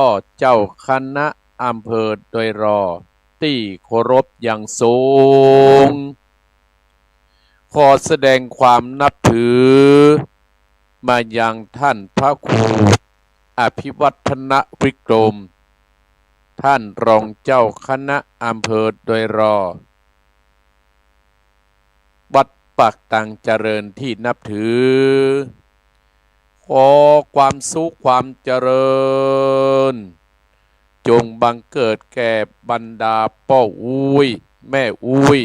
ป้อเจ้าคณะอำเภอโดยรอที่เคารพอย่างสูงขอแสดงความนับถือมายังท่านพระครูอภิวัฒนวิกรมท่านรองเจ้าคณะอำเภอโดยรอวัดปากตังเจริญที่นับถือขอความสุขความเจริญจงบังเกิดแก่บรรดาป้ออุ้ยแม่อุ้ย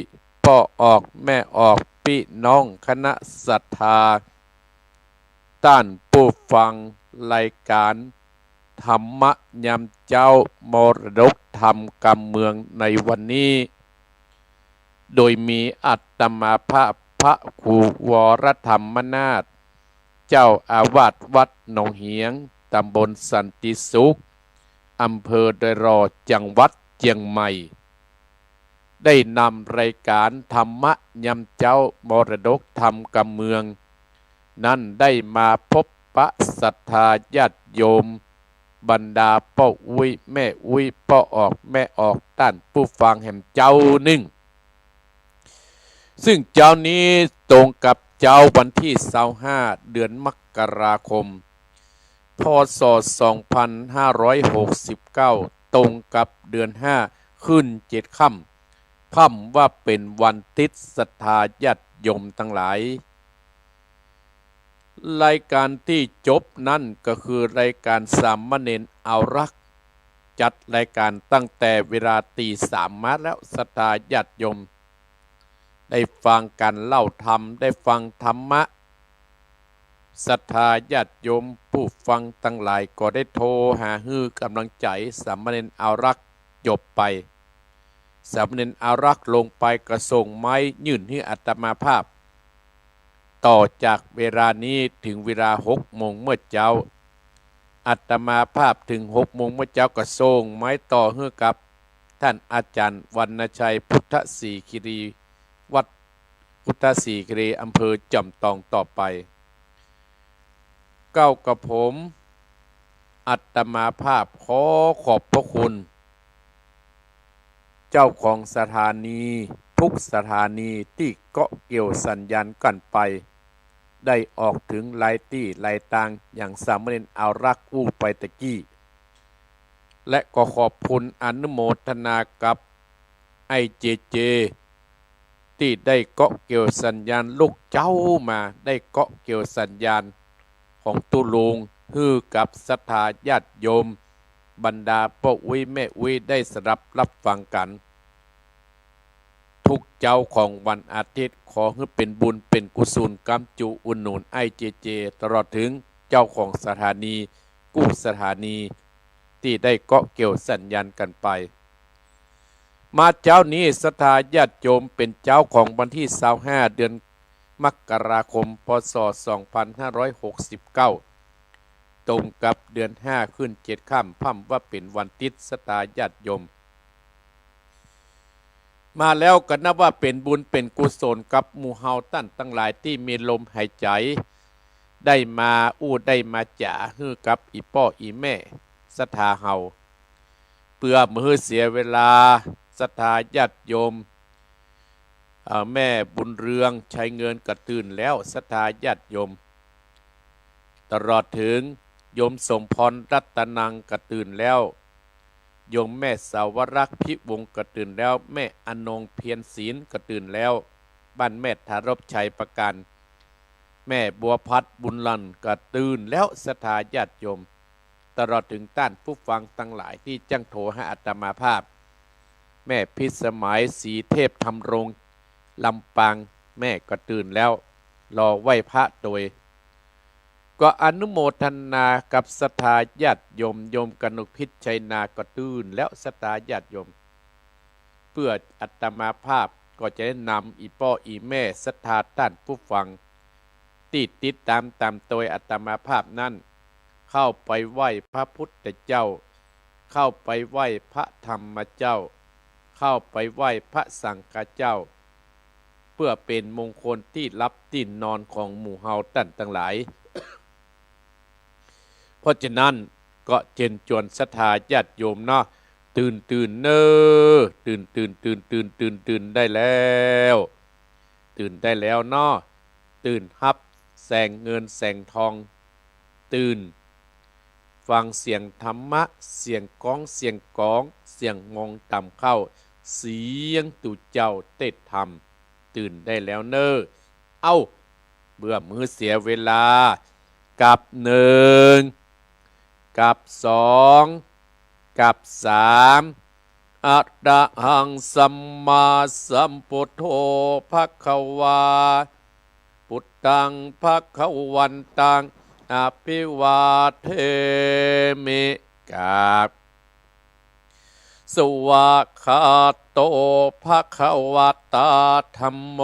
ป้อออกแม่ออกพี่น้องคณะศรัทธาต้านผู้ฟังรายการธรรมยามเจ้ามรดกธรรมกำเมืองในวันนี้โดยมีอัตมาภาพพระครูวรธรรมนาถเจ้าอาวาสวัดหนองเหียงตำบลสันติสุขอำเภอโดยรอจังหวัดเชียงใหม่ได้นำรายการธรรมยามเจ้ามรดกธรรมกำเมืองนั้นได้มาพบปะศรัทธาญาติโยมบรรดาป้าอุ้ยแม่อุ้ยป้าออกแม่ออกต้านผู้ฟังแห่งเจ้าหนึ่งซึ่งเจ้านี้ตรงกับเจ้าวันที่25เดือนมกราคมพ.ศ. 2569ตรงกับเดือน5ขึ้น7ค่ำค่ำว่าเป็นวันติดศรัทธาญาติโยมทั้งหลายรายการที่จบนั่นก็คือรายการสามเณรเอารักจัดรายการตั้งแต่เวลาตี3มาแล้วศรัทธาญาติโยมได้ฟังการเล่าธรรมได้ฟังธรรมะศรัทธาญาติโยมผู้ฟังทั้งหลายก็ได้โทรหาฮือกำลังใจสามเณรเอารักจบไปสามเณรเอารักลงไปกระส่งไม้ยื่นให้อัตมาภาพต่อจากเวลานี้ถึงเวลา6 โมงเมื่อเจ้าอัตมาภาพถึง6 โมงเมื่อเจ้าก็ส่งไม้ต่อให้กับท่านอาจารย์วรรณชัยพุทธศรีคิรีวัดพุทธศรีคิรีอำเภอจอมทองต่อไปเก้ากับผมอัตมาภาพขอขอบพระคุณเจ้าของสถานีทุกสถานีที่เกาะเกี่ยวสัญญาณกันไปได้ออกถึงหลายที่หลายทางอย่างสามเณรเอารักอู้ไปตะกี้และก็ขอบคุณอนุโมทนากับไอเจเจที่ได้เกาะเกี่ยวสัญญาณลูกเจ้ามาได้เกาะเกี่ยวสัญญาณของตุลุงฮือกับศรัทธาญาติโยมบรรดาพ่ออุ้ยแม่อุ้ยได้สดับรับฟังกันทุกเจ้าของวันอาทิตย์ขอให้เป็นบุญเป็นกุศลกำจุอุดหนุนไอเจเจตลอดถึงเจ้าของสถานีกู้สถานีที่ได้เกาะเกี่ยวสัญญาณกันไปมาเจ้านี้ศรัทธาญาติโยมเป็นเจ้าของวันที่25เดือนมกราคมพ.ศ. 2569ตรงกับเดือน5ขึ้น7ค่ำพ่ำว่าเป็นวันติดศรัทธาญาติโยมมาแล้วก็นับว่าเป็นบุญเป็นกุศลกับหมู่เฮาท่านทั้งหลายที่มีลมหายใจได้มาได้มาจ่าฮือกับอีป้ออีแม่ศรัทธาเฮาเพื่อมือเสียเวลาศรัทธาญาติโยมแม่บุญเรืองใช้เงินกระตื่นแล้วศรัทธาญาติโยมตลอดถึงโยมสมพรรัตนังกระตื่นแล้วโยมแม่สาวรักษ์พิวงกระตื่นแล้วแม่อนงเพียรศีลกระตื่นแล้วบ้านแม่ธารบชัยประการแม่บัวพัดบุญลันกระตื่นแล้วศรัทธาญาติโยมตลอดถึงต้านผู้ฟังทั้งหลายที่จังโทรให้อัตมาภาพแม่พิสมัยศรีเทพธรรมรงลำปางแม่ก็ตื่นแล้วรอไหว้พระโดยก็อนุโมทนากับศรัทธาญาติโยมโยมกนกพิษชัยนาก็ตื่นแล้วศรัทธาญาติโยมเพื่ออัตมาภาพก็จะได้นำอีป้ออีแม่ศรัทธาท่านผู้ฟังติดตามโดยอัตมาภาพนั้นเข้าไปไหว้พระพุทธเจ้าเข้าไปไหว้พระธรรมเจ้าเข้าไปไหว้พระสังฆเจ้าเพื่อเป็นมงคลที่รับที่นอนของหมู่เฮาท่านทั้งหลายเพราะฉะนั้น ก็เจนจวนศรัทธาญาติโยมเนาะตื่นเนอตื่นได้แล้วตื่นได้แล้วเนาะตื่นฮับแสงเงินแสงทองตื่นฟังเสียงธรรมะเสียงก้องเสียงมองต่ำเข้าเสียงตู่เจ้าเตดธรรมตื่นได้แล้วเนอเอ้าเบื่อมือเสียเวลากับหนึ่งกับสองกับสามอะระหังสัมมาสัมพุทโธภควาพุทธังภควันตังอภิวาเทมิกาบสวากขาโตภควตาธัมโม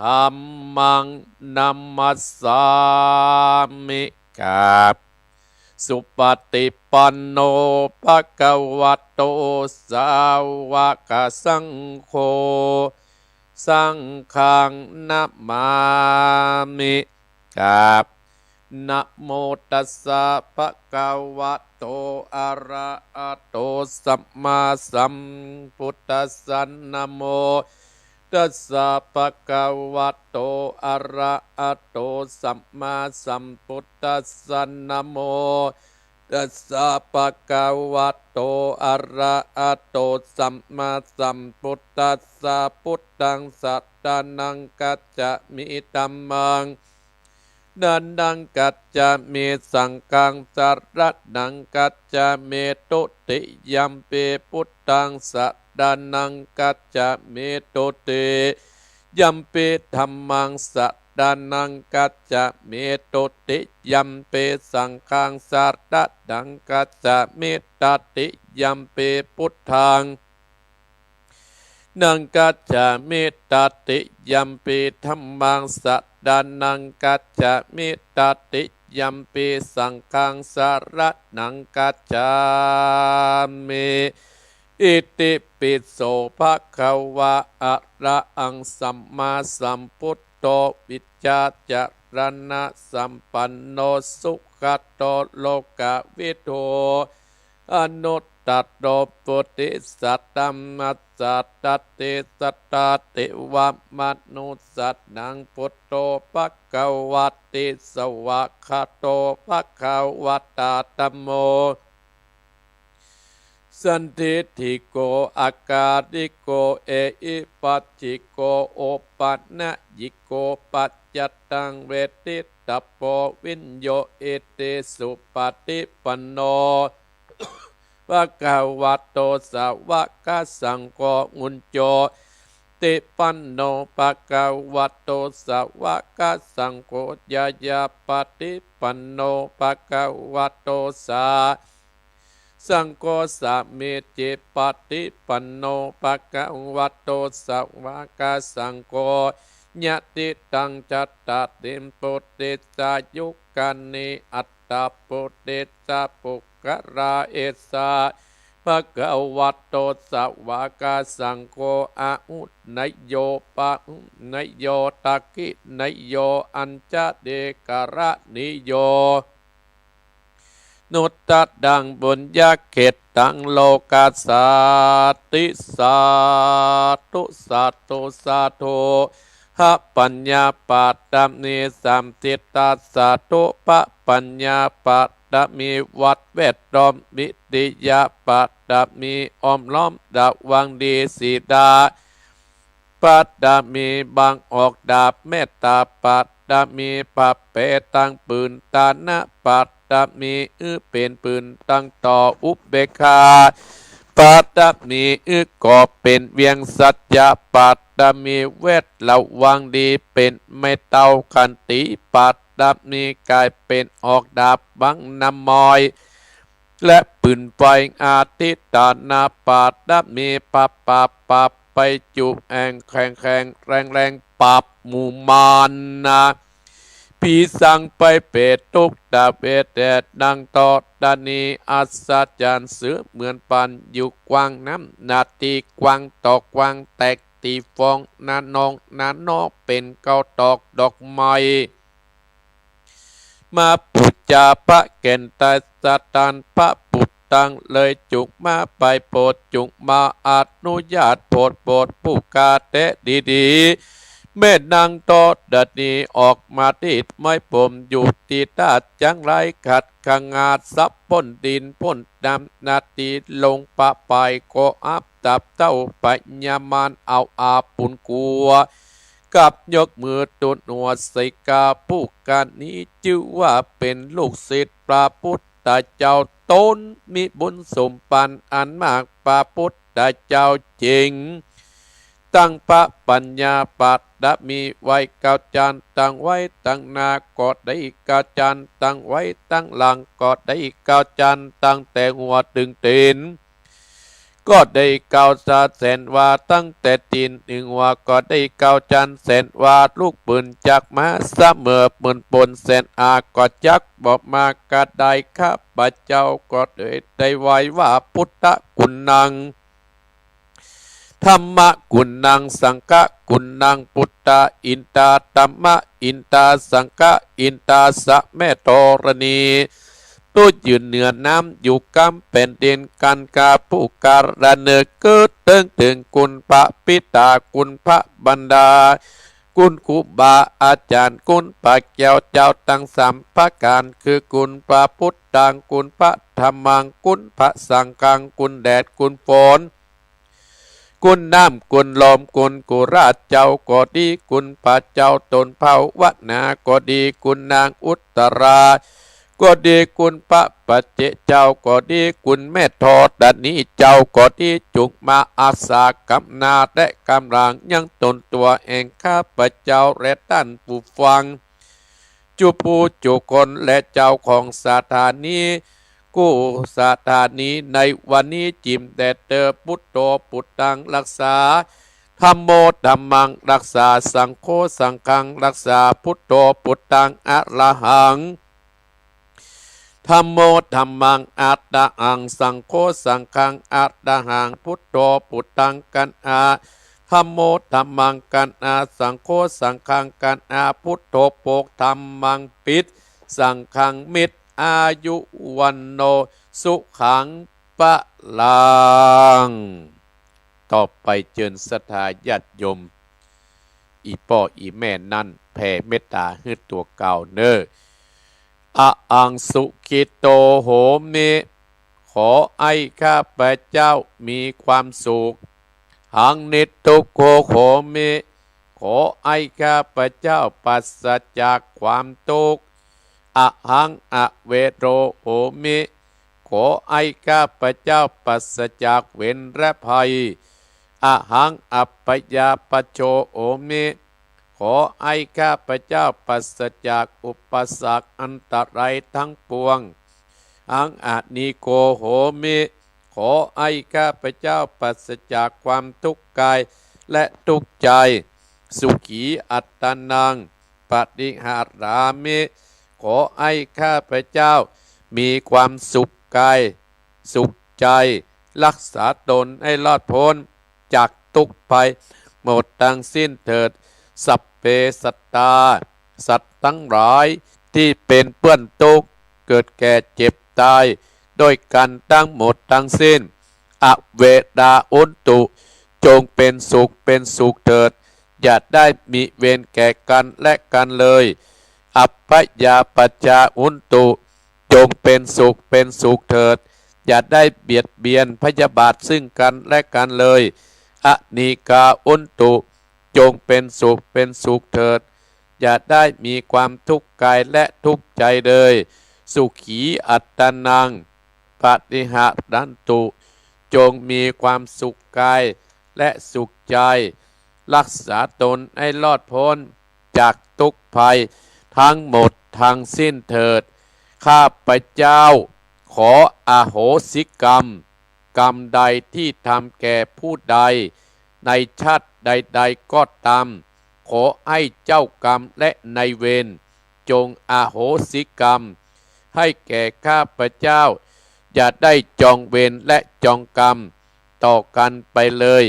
ธัมมังนัมมัสสามิกาบสุปฏิปันโนภควโตสาวกสังโฆสังฆังนะมามิกาบนะโมตัสสะภะคะวะโตอะระหะโตสัมมาสัมพุทธัสสะนะโมตัสสะภะคะวะโตอะระหะโตสัมมาสัมพุทธัสสะนะโมตัสสะภะคะวะโตอะระหะโตสัมมาสัมพุทธัสสะพุทธังสัตตานังกัจจามิธัมมังนันดังกัจจามิสังฆังสารนังกัจจามิตุติยัมปิพุทธังสัตตานังกัจจามิตุติยัมปิธัมมังสัตตานังกัจจามิตุติยัมปิสังฆังสารนังกัจจามิตติยัมปิพุทธังนังกัจจามิตติยัมปิธัมมังสัตตานังกัจจามิตติยัมปิสังฆังสารนังกัจจามิอิติปิโสภะคะวะอะระหังสัมมาสัมพุทโธวิจจาจารณะสัมปันโนสุขโตโลกวิโทอนุตตโตปุติสัตตัมมัสสัตตติสัตตติวะมนุสัตนังพุทโธภควติสวะคาโตภควตาธัมโมสันทิฏฐิโกอากาลิโกเออิปัจจิโกโอปันนะยิโกปัจจตังเวทิตาโปวินโยเอเตสุปฏิปันโนภควโตสาวกสังโฆมุญโจติปันโนภควโตสาวกสังโฆยายาปฏิปันโนภควโตสาสังโฆสะเมจิปฏิปันโนภควโตสาวกสังโฆญาติตังจัตตาติมปุติสายุกันนิอัตตาปุติสาปุกราเอสาภควโตสาวกสังโฆอาหุนยโยปะนยโยตักขินยโยอัญจเดกระนิโยนุตตดังบุญญาเขตตังโลกาสาติสาธุสาธุสาธุหะปัญญาปัตตมิสัมติตาสาธุปะปัญญาปัตตมิวัดเวทล้อมวิติยาปัตตมิอ้อมล้อมดาวังดีสีดาปัตตมิบังออกดาบเมตตาปัตตมิปัปเปตังปืนตานะปัตตมิเป็นปืนตั้งต่ออุเบกขาปัตตมิก็เป็นเวียงสัจจะปัตตมิเวทระวังดีเป็นไม่เต้าคันติปัตตมิกลายเป็นออกดาบบังน้ำมอยและปืนไฟอาทิตานาปัตตมิปับไปจุบแองแข็งแรงปับหมู่มานนะผีสั่งไปเปตตุกตาเปตแดดดังตอดานีอัศจรรย์เสือเหมือนปันอยู่กวางน้ำนาตีกวางตอกกวางแตกตีฟองนานอกเป็นเกาตอกดอกไม้มาปุจ จาพระเกณฑ์ตาสตานพระปุตตังเลยจุกมาไปโปรดจุกมาอนุญาตโปรดผู้กาเตะดีๆแม่นางตอดัดนี้ออกมาติดไม่ผมอยู่ตีตาจังไรขัดขงาดซับพ้นดินพ้นดำนาตีลงปะไปก็อับตับเต้าปัญญามานเอาอาปุนกัวกับยกมือตุนหัวใส่กาผู้การนี้ชื่อว่าเป็นลูกศิษย์พระพุทธเจ้าตนมีบุญสมปันอันมากพระพุทธเจ้าจริงตั้งพระปัญญาปัตตมีไว้เก้าจานตั้งไว้ตั้งหน้าก็ได้เก้าจานตั้งไว้ตั้งหลังก็ได้เก้าจานตั้งแต่หัวถึงตีนก็ได้เก้าสาแสนว่าตั้งแต่ตีนหนึ่งว่าก็ได้เก้าจานแสนว่าลูกปืนจากมาเสมอปืนปนแสนอาก็จักบอกมากระได้ข้าพเจ้าก็ได้ไว้ว่าพุทธกุณังธรรมกุณังสังฆกุณังพุทธอินตาธัมมะอินตาสังฆอินตาสะแม่ธรณีตัวยืนเหนือน้ำอยู่กำเป็นเด่นกันกาผู้การะเนเกิดถึงกุณพระปิตากุณพระบรรดากุณครูบาอาจารย์กุณพระแก้วเจ้าตั้งสามประการคือกุณพระพุทธังกุณพระธรรมังกุณพระสังฆังกุณแดดกุณฝนกุณน้ำกุณลมกุณกุราชเจ้าก็ดีกุณพระเจ้าตนเผาวนาก็ดีกุณนางอุตราก็ดีกุณพระปัจเจเจ้าก็ดีกุณแม่ทอดนี้เจ้าก็ดีจุกมาอาสากำนาและกำลังยังตนตัวเองข้าพเจ้าและท่านผู้ฟังจุปูจุคนและเจ้าของสถานีกู้สถานีในวันนี้จิมแต่เตอพุทโธพุทธังรักษาธัมโมธัมมังรักษาสังโฆสังฆังรักษาพุทโธพุทธังอะระหังธัมโมธัมมังอะระหังสังโฆสังฆังอะระหังพุทโธพุทธังกันอาธัมโมธัมมังกันอาสังโฆสังฆังกันอาพุทโธโภคธัมมังปิดสังฆังมิตรอายุวันโนสุขังปะลังต่อไปเจิญศรัทธาญาติโยมอีพ่ออีแม่นั่นแผ่เมตตาให้ตัวเก่าเนออะอังสุขิโตโหมิขอไอ้ข้าพเจ้ามีความสุขหังนิทุกโขโหมิขอไอ้ข้าพเจ้าปราศจากความทุกข์อะหังอะเวโรโหมิขอไอ้ข้าพเจ้าปราศจากเวรและภัยอะหังอัปปยาปโชโหมิขอไอ้ข้าพเจ้าปราศจากอุปสรรคอันตรายทั้งปวงอังอานิโกโหมิขอไอ้ข้าพเจ้าปราศจากความทุกข์กายและทุกข์ใจสุขีอัตตนังปฏิหารามิขอไอ้ข้าพเจ้ามีความสุขกายสุขใจรักษาตนให้รอดพ้นจากทุกข์ภัยหมดทั้งสิ้นเถิดสัพเพสัตตาสัตว์ทั้งหลายที่เป็นเปื้อนทุกข์เกิดแก่เจ็บตายโดยกันทั้งหมดทั้งสิ้นอเวดาอุนตุจงเป็นสุขเถิดอย่าได้มีเวรแก่กันและกันเลยอัปปยาปัจจาอุนตุจงเป็นสุขเถิดอย่าได้เบียดเบียนพยาบาทซึ่งกันและกันเลยอนิกาอุนตุจงเป็นสุขเถิดอย่าได้มีความทุกข์กายและทุกข์ใจเลยสุขีอัตตนังปฏิหารันตุจงมีความสุขกายและสุขใจรักษาตนให้รอดพ้นจากทุกข์ภัยทั้งหมดทั้งสิ้นเถิดข้าพเจ้าขออโหสิกรรมใดที่ทำแก่ผู้ใดในชาติใดๆก็ตามขอให้เจ้ากรรมและนายเวรจงอโหสิกรรมให้แก่ข้าพเจ้าอย่าได้จองเวรและจองกรรมต่อกันไปเลย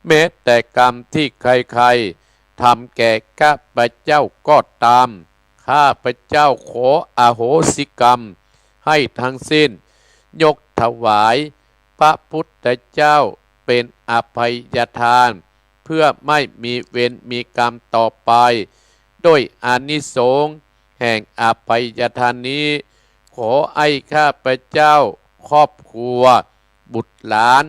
แม้แต่กรรมที่ใครๆทำแก่ข้าพเจ้าก็ตามข ข้าพเจ้าขออโหสิกรรมให้ทั้งสิ้นยกถวายพระพุทธเจ้าเป็นอภัยทานเพื่อไม่มีเวรมีกรรมต่อไปด้วยอานิสงส์แห่งอภัยทานนี้ขอให้ข้าพเจ้าครอบครัวบุตรหลาน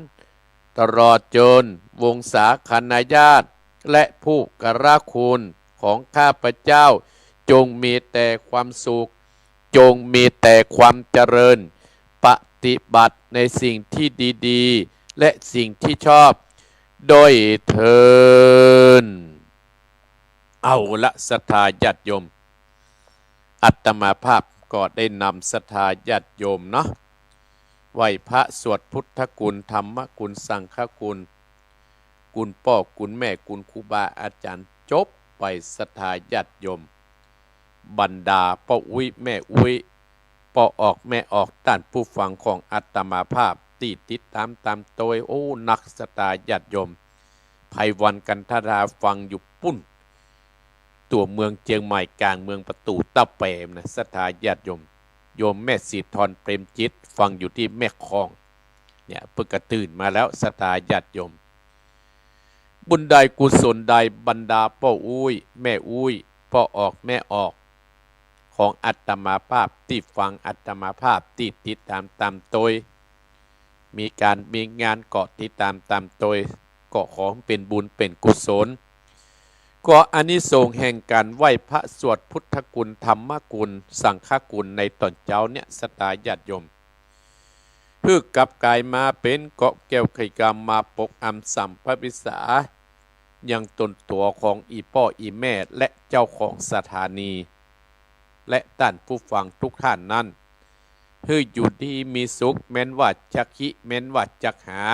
ตลอดจนวงศาคณาญาติและผู้กระคุณของข้าพเจ้าจงมีแต่ความสุขจงมีแต่ความเจริญปฏิบัติในสิ่งที่ดีๆและสิ่งที่ชอบโดยเทินเอาละศรัทธาญาติโยมอาตมาภาพก็ได้นำศรัทธาญาติโยมเนาะไหว้พระสวดพุทธคุณธรรมคุณสังฆคุณคุณพ่อคุณแม่คุณครูบาอาจารย์จบไปศรัทธาญาติโยมบรรดาพ่ออุ้ยแม่อุ้ยพ่อออกแม่ออกต้านผู้ฟังของอาตมาภาพติดตามตัวโอ้นักศรัทธาญาติโยมไพวันกันทราฟังอยู่ปุ้นตัวเมืองเชียงใหม่กลางเมืองประตูตะเปมนะศรัทธาญาติโยมโยมแม่สีทรเปรมจิตฟังอยู่ที่แม่คลองเนี่ยเพิ่งกระตื่นมาแล้วศรัทธาญาติโยมบุญใดกุศลใดบรรดาพ่ออุ้ยแม่อุ้ยพ่อออกแม่ออกของอาตมาภาพที่ฟังอาตมาภาพติดตามตัวมีงานเกาะติดตามตัวก็ขอเป็นบุญเป็นกุศลก็อานิสงส์แห่งการไหว้พระสวดพุทธคุณธรรมคุณสังฆคุณในตอนเจ้าเนี่ยศรัทธาญาติโยมเพื่อกลับกายมาเป็นเกาะแก้วไข่กามมาปกอำสัมภวิสายังตนตัวของอีพ่ออีแม่และเจ้าของสถานีและท่านผู้ฟังทุกท่านนั้นเพื่ออยู่ดีมีสุขแม้นว่าจักขิแม้นว่าจักหา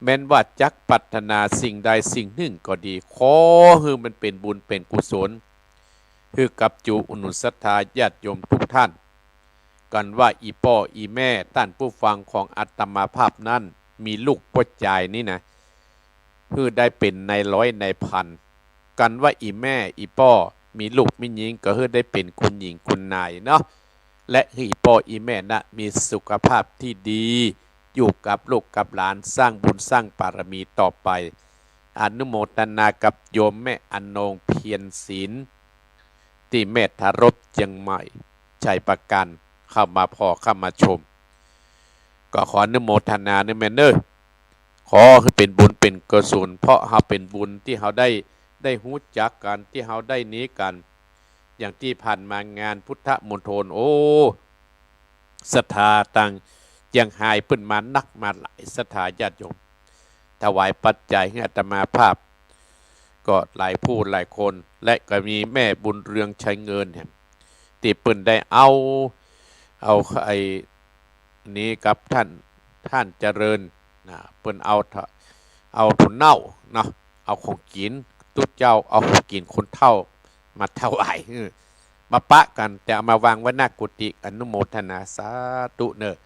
แม้นว่าจักปรารถนาสิ่งใดสิ่งหนึ่งก็ดีขอให้มันเป็นบุญเป็นกุศลคือกับจูอุนุศรัทธาญาติโยมทุกท่านกันว่าอีพ่ออีแม่ท่านผู้ฟังของอาตมาภาพนั้นมีลูกพ่อใจนี่นะเพื่อได้เป็นในร้อยในพันกันว่าอีแม่อีพ่อมีลูกมีหญิงก็เพื่อได้เป็นคุณหญิงคุณนายเนาะและอีพ่ออีแม่นะมีสุขภาพที่ดีอยู่กับลูกกับหลานสร้างบุญสร้างบารมีต่อไปอนุโมทนากับโยมแม่อนงเพียรศิลป์ที่เมธารบเชียงใหม่ชัยประกันเข้ามาพอเข้ามาชมก็ขออนุโมทนาในแม่เนอขอให้เป็นบุญเป็นกุศลเพราะเราเป็นบุญที่เราได้รู้จักกันที่เราได้นี้กันอย่างที่ผ่านมางานพุทธมณฑลโอ้ศรัทธาต่างยังหายเพิ่นมานักมาหลายศรัทธาญาติโยมถวายปัจจัยให้อาตมาภาพก็หลายผู้หลายคนและก็มีแม่บุญเรืองใช้เงินที่เพิ่นได้เอาไอ้นี้กับท่านเจริญนะเพิ่นเอาผลเน่าเนาะเอาของกินตุ๊ดเจ้าเอาของกินคนเท่ามาถวายมาปะกันแต่เอามาวางไว้หน้ากุฏิอนุโมทนาสาธุเนอะ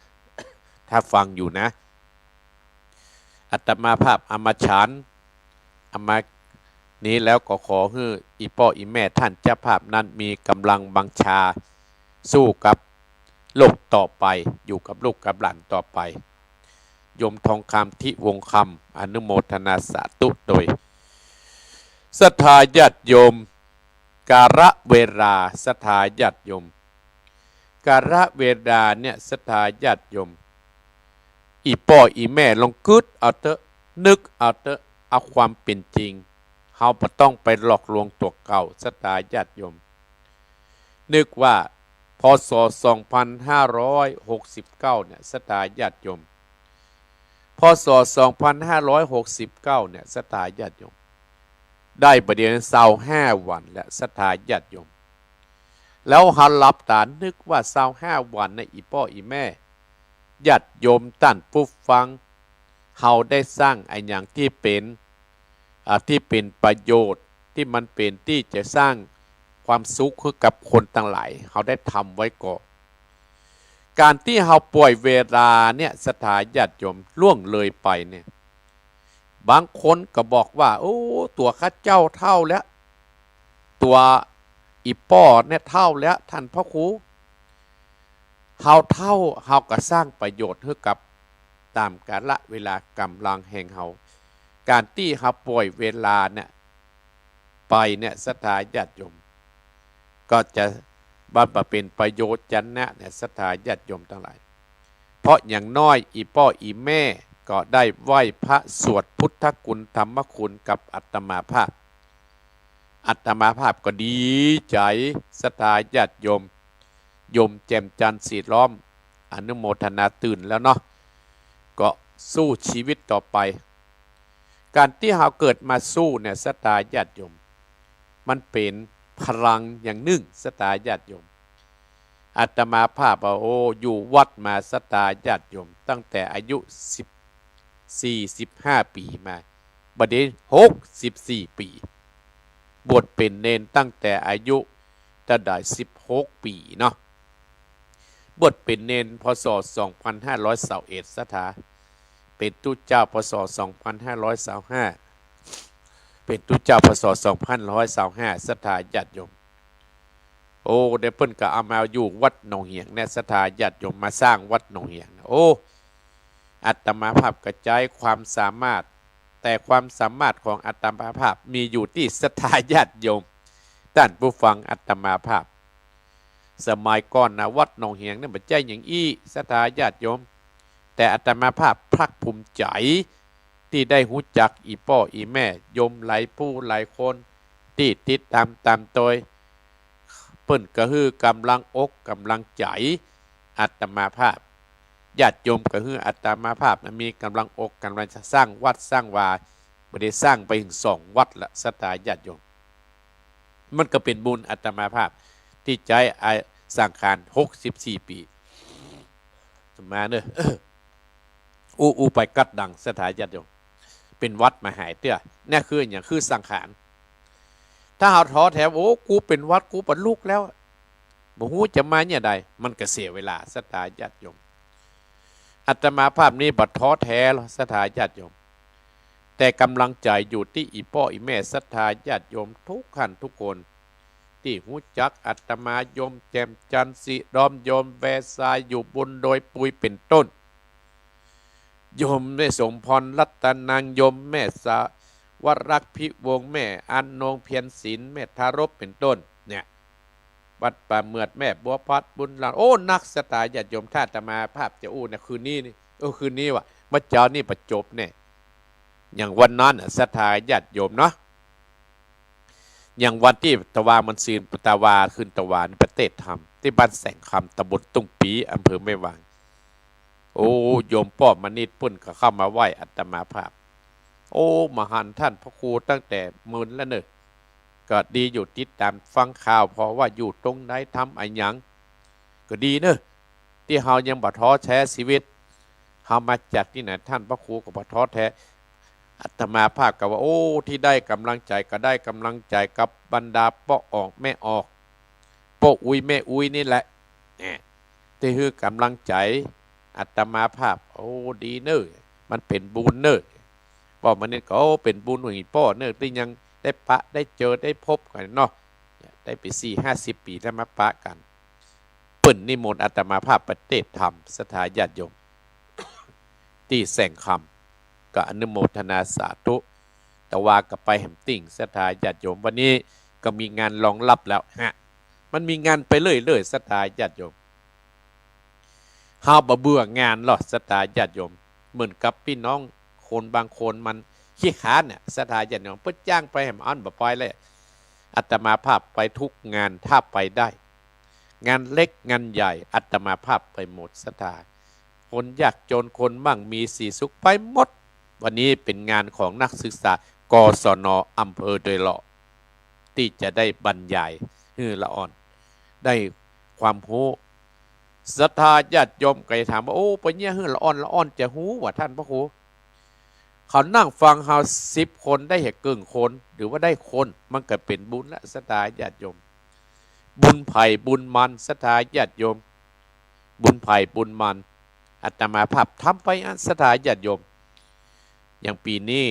ถ้าฟังอยู่นะอาตมาภาพอามาฉันอามานี้แล้วก็ขอให้อีพ่ออีแม่ท่านเจ้าภาพนั้นมีกำลังบังชาสู้กับโลกต่อไปอยู่กับลูกกับหลานต่อไปโยมทองคำที่วงคำอนุโมทนาสาธุโดยศรัทธาญาติโยมการะเวลาศรัทธาญาติโยมการะเวลาเนี่ยศรัทธาญาติโยมอีพ่ออีแม่ลองกึดเอาเถอะนึกเอาเถอะเอาความเป็นจริงเฮาบ่ต้องไปหลอกลวงตัวเก่าศรัทธาญาติโยมนึกว่าพศ2569เนี่ยศรัทธาญาติโยมพศ2569เนี่ยศรัทธาญาติโยมได้ประเดี๋ยว25วันและศรัทธาญาติโยมแล้วหันหลับตานึกว่า25วันในอีพ่ออีแม่ญาติโยมท่านผู้ฟังเฮาได้สร้างไอ้อย่างที่เป็นประโยชน์ที่มันเป็นที่จะสร้างความสุขให้กับคนทั้งหลายเฮาได้ทำไว้ก่อนการที่เฮาป่วยเวลาเนี่ยศรัทธาญาติโยมล่วงเลยไปเนี่ยบางคนก็บอกว่าโอ้ตัวข้าเจ้าเท่าแล้วตัว อีป้อเนี่ยเท่าแล้วท่านพ่อครูเฮาเท่าเฮาก็สร้างประโยชน์ให้กับตามกาลเวลากำลังแห่งเฮาการที่เฮาปล่อยเวลาเนี่ยไปเนี่ยศรัทธาญาติโยมก็จะบำเพ็ญประโยชน์จันนะเนี่ยศรัทธาญาติโยมทั้งหลายเพราะอย่างน้อยอีป้ออีแม่ก็ได้ไหว้พระสวดพุทธคุณธรรมคุณกับอัตมาภาพก็ดีใจศรัทธาญาติโยมแจ่มจันทร์สีล้อมอนุโมทนาตื่นแล้วเนาะก็สู้ชีวิตต่อไปการที่เราเกิดมาสู้เนี่ยศรัทธาญาติโยมมันเป็นพลังอย่างหนึ่งศรัทธาญาติโยมอาตมาภาพอยู่วัดมาศรัทธาญาติโยมตั้งแต่อายุ15 ปีมาบัดนี้64 ปีบวชเป็นเนนตั้งแต่อายุตั้งแต่16 ปีเนาะบวชเป็นเนนพศ2521ศรัทธาเป็นตุเจ้าพศ2525เป็นตุเจ้าพศ2525ศรัทธาญาติโยมได้เพิ่นก็เอามาอยู่วัดหนองเหียงเนี่ยศรัทธาญาติโยมมาสร้างวัดหนองเหียงอาตมาภาพกระจายความสามารถแต่ความสามารถของอาตมาภาพมีอยู่ที่ศรัทธาญาติโยมท่านผู้ฟังอาตมาภาพสมัยก่อนนะวัดหนองเหียงเนี่ยมันใจอย่างศรัทธาญาติโยมแต่อาตมาภาพภาคภูมิใจที่ได้หูจักอีป้ออีแม่โยมหลายผู้หลายคนที่ติดตามโดยเปิ้นก็คือกำลังอกกำลังใจอาตมาภาพญาติโยมก็คืออาตมาภาพนะมีกำลังอกกำลังจะสร้างวัดสร้างวาไม่ได้สร้างไปถึง2 วัดละศรัทธาญาติโยมมันก็เป็นบุญอาตมาภาพที่ใจสังขาร64 ปีมาเนอะอูไปกัดดังศรัทธาญาติโยมเป็นวัดมาหายเตี้ยนี่คืออย่างคือสังขารถ้าเอาท้อแถวกูเป็นวัดกูบรรลุแล้วบ่ฮู้จะมาเนี่ยใดมันก็เสียเวลาศรัทธาญาติโยมอาตมาภาพนี้บัดท้อแท้ศรัทธาญาติโยมแต่กำลังใจอยู่ที่อีพ่ออีแม่ศรัทธาญาติโยมทุกท่านทุกคนที่หูจักอาตมาโยมแจ่มจันทร์สิดอมโยมแวสายอยู่บนโดยปุยเป็นต้นโยมแม่สมพรรัตนางโยมแม่สาวรักพิวงแม่อันนงเพียรศิลแม่ทารบเป็นต้นเนี่ยวัดป่าเมือดแม่บัวพัดบุญหลานนักศรัทธาญาติโยมท่าอาตมาภาพจะเนี่ยคืนนี้นี่คืนนี้ว่ะเมื่อเจ้านี่ประจบเนี่ยอย่างวันนั้นศรัทธาญาติโยมเนาะอย่างวันที่ตะวามันซืนตะวาขึ้นตะวานประเทศธรรมที่บ้านแสงคำตำบลตุ้งปีอำเภอแม่วางโยมป้อมนิดปุ่นก็เข้ามาไหว้อาตมาภาพมหันท่านพระครูตั้งแต่มื่นแล้วเนอะก็ดีอยู่ติดตามฟังข่าวเพราะว่าอยู่ตรงไหนทำอะไรยังก็ดีเนอะที่เฮายังบ่ท้อแท้ชีวิตเฮามาจากที่ไหนท่านพระครูก็บ่ท้อแท้อาตมาภาพก็ว่าที่ได้กำลังใจก็ได้กำลังใจกับบรรดาป้อออกแม่ออกป้ออุ้ยแม่อุ้ยนี่แหละที่คือกำลังใจอาตมาภาพดีเนอะมันเป็นบุญเนอะป้อมันนี่ก็เป็นบุญของอีป้อเนอะที่ยังได้ปะได้เจอได้พบกันเนาะได้ไป50 ปีได้มาปะกันเปิ่นนิมนต์อาตมาภาพประเทศธรรมศรัทธาญาติโยมที่แสงคำก็อนุโมทนาสาธุแต่ว่าก็ไปแหมติ่งศรัทธาญาติโยมวันนี้ก็มีงานรองรับแล้วมันมีงานไปเรื่อยๆศรัทธาญาติโยมเฮาบ่เบื่องานหรอกศรัทธาญาติโยมเหมือนกับพี่น้องคนบางคนมันขี้ค้านเนี่ยศรัทธาญาติโยมเพิ่นจ้างไปแหมอันบ่ไปเลยอาตมาภาพไปทุกงานถ้าไปได้งานเล็กงานใหญ่อาตมาภาพไปหมดศรัทธาคนยากจนคนมั่งมีสีสุขไปหมดวันนี้เป็นงานของนักศึกษากศน.อำเภอโดยเลาะที่จะได้บรรยายละอ่อนได้ความรู้ศรัทธาญาติโยมก็ถามว่าไปเนี่ยละอ่อนจะหู้ว่าท่านพระครูเขานั่งฟังเฮา10 คนได้กึ่งคนหรือว่าได้คนมันก็เป็นบุญละศรัทธาญาติโยมบุญไผ่บุญมันศรัทธาญาติโยมบุญไผ่บุญมันอาตมาภาพทำไปศรัทธาญาติโยมอย่างปีนี้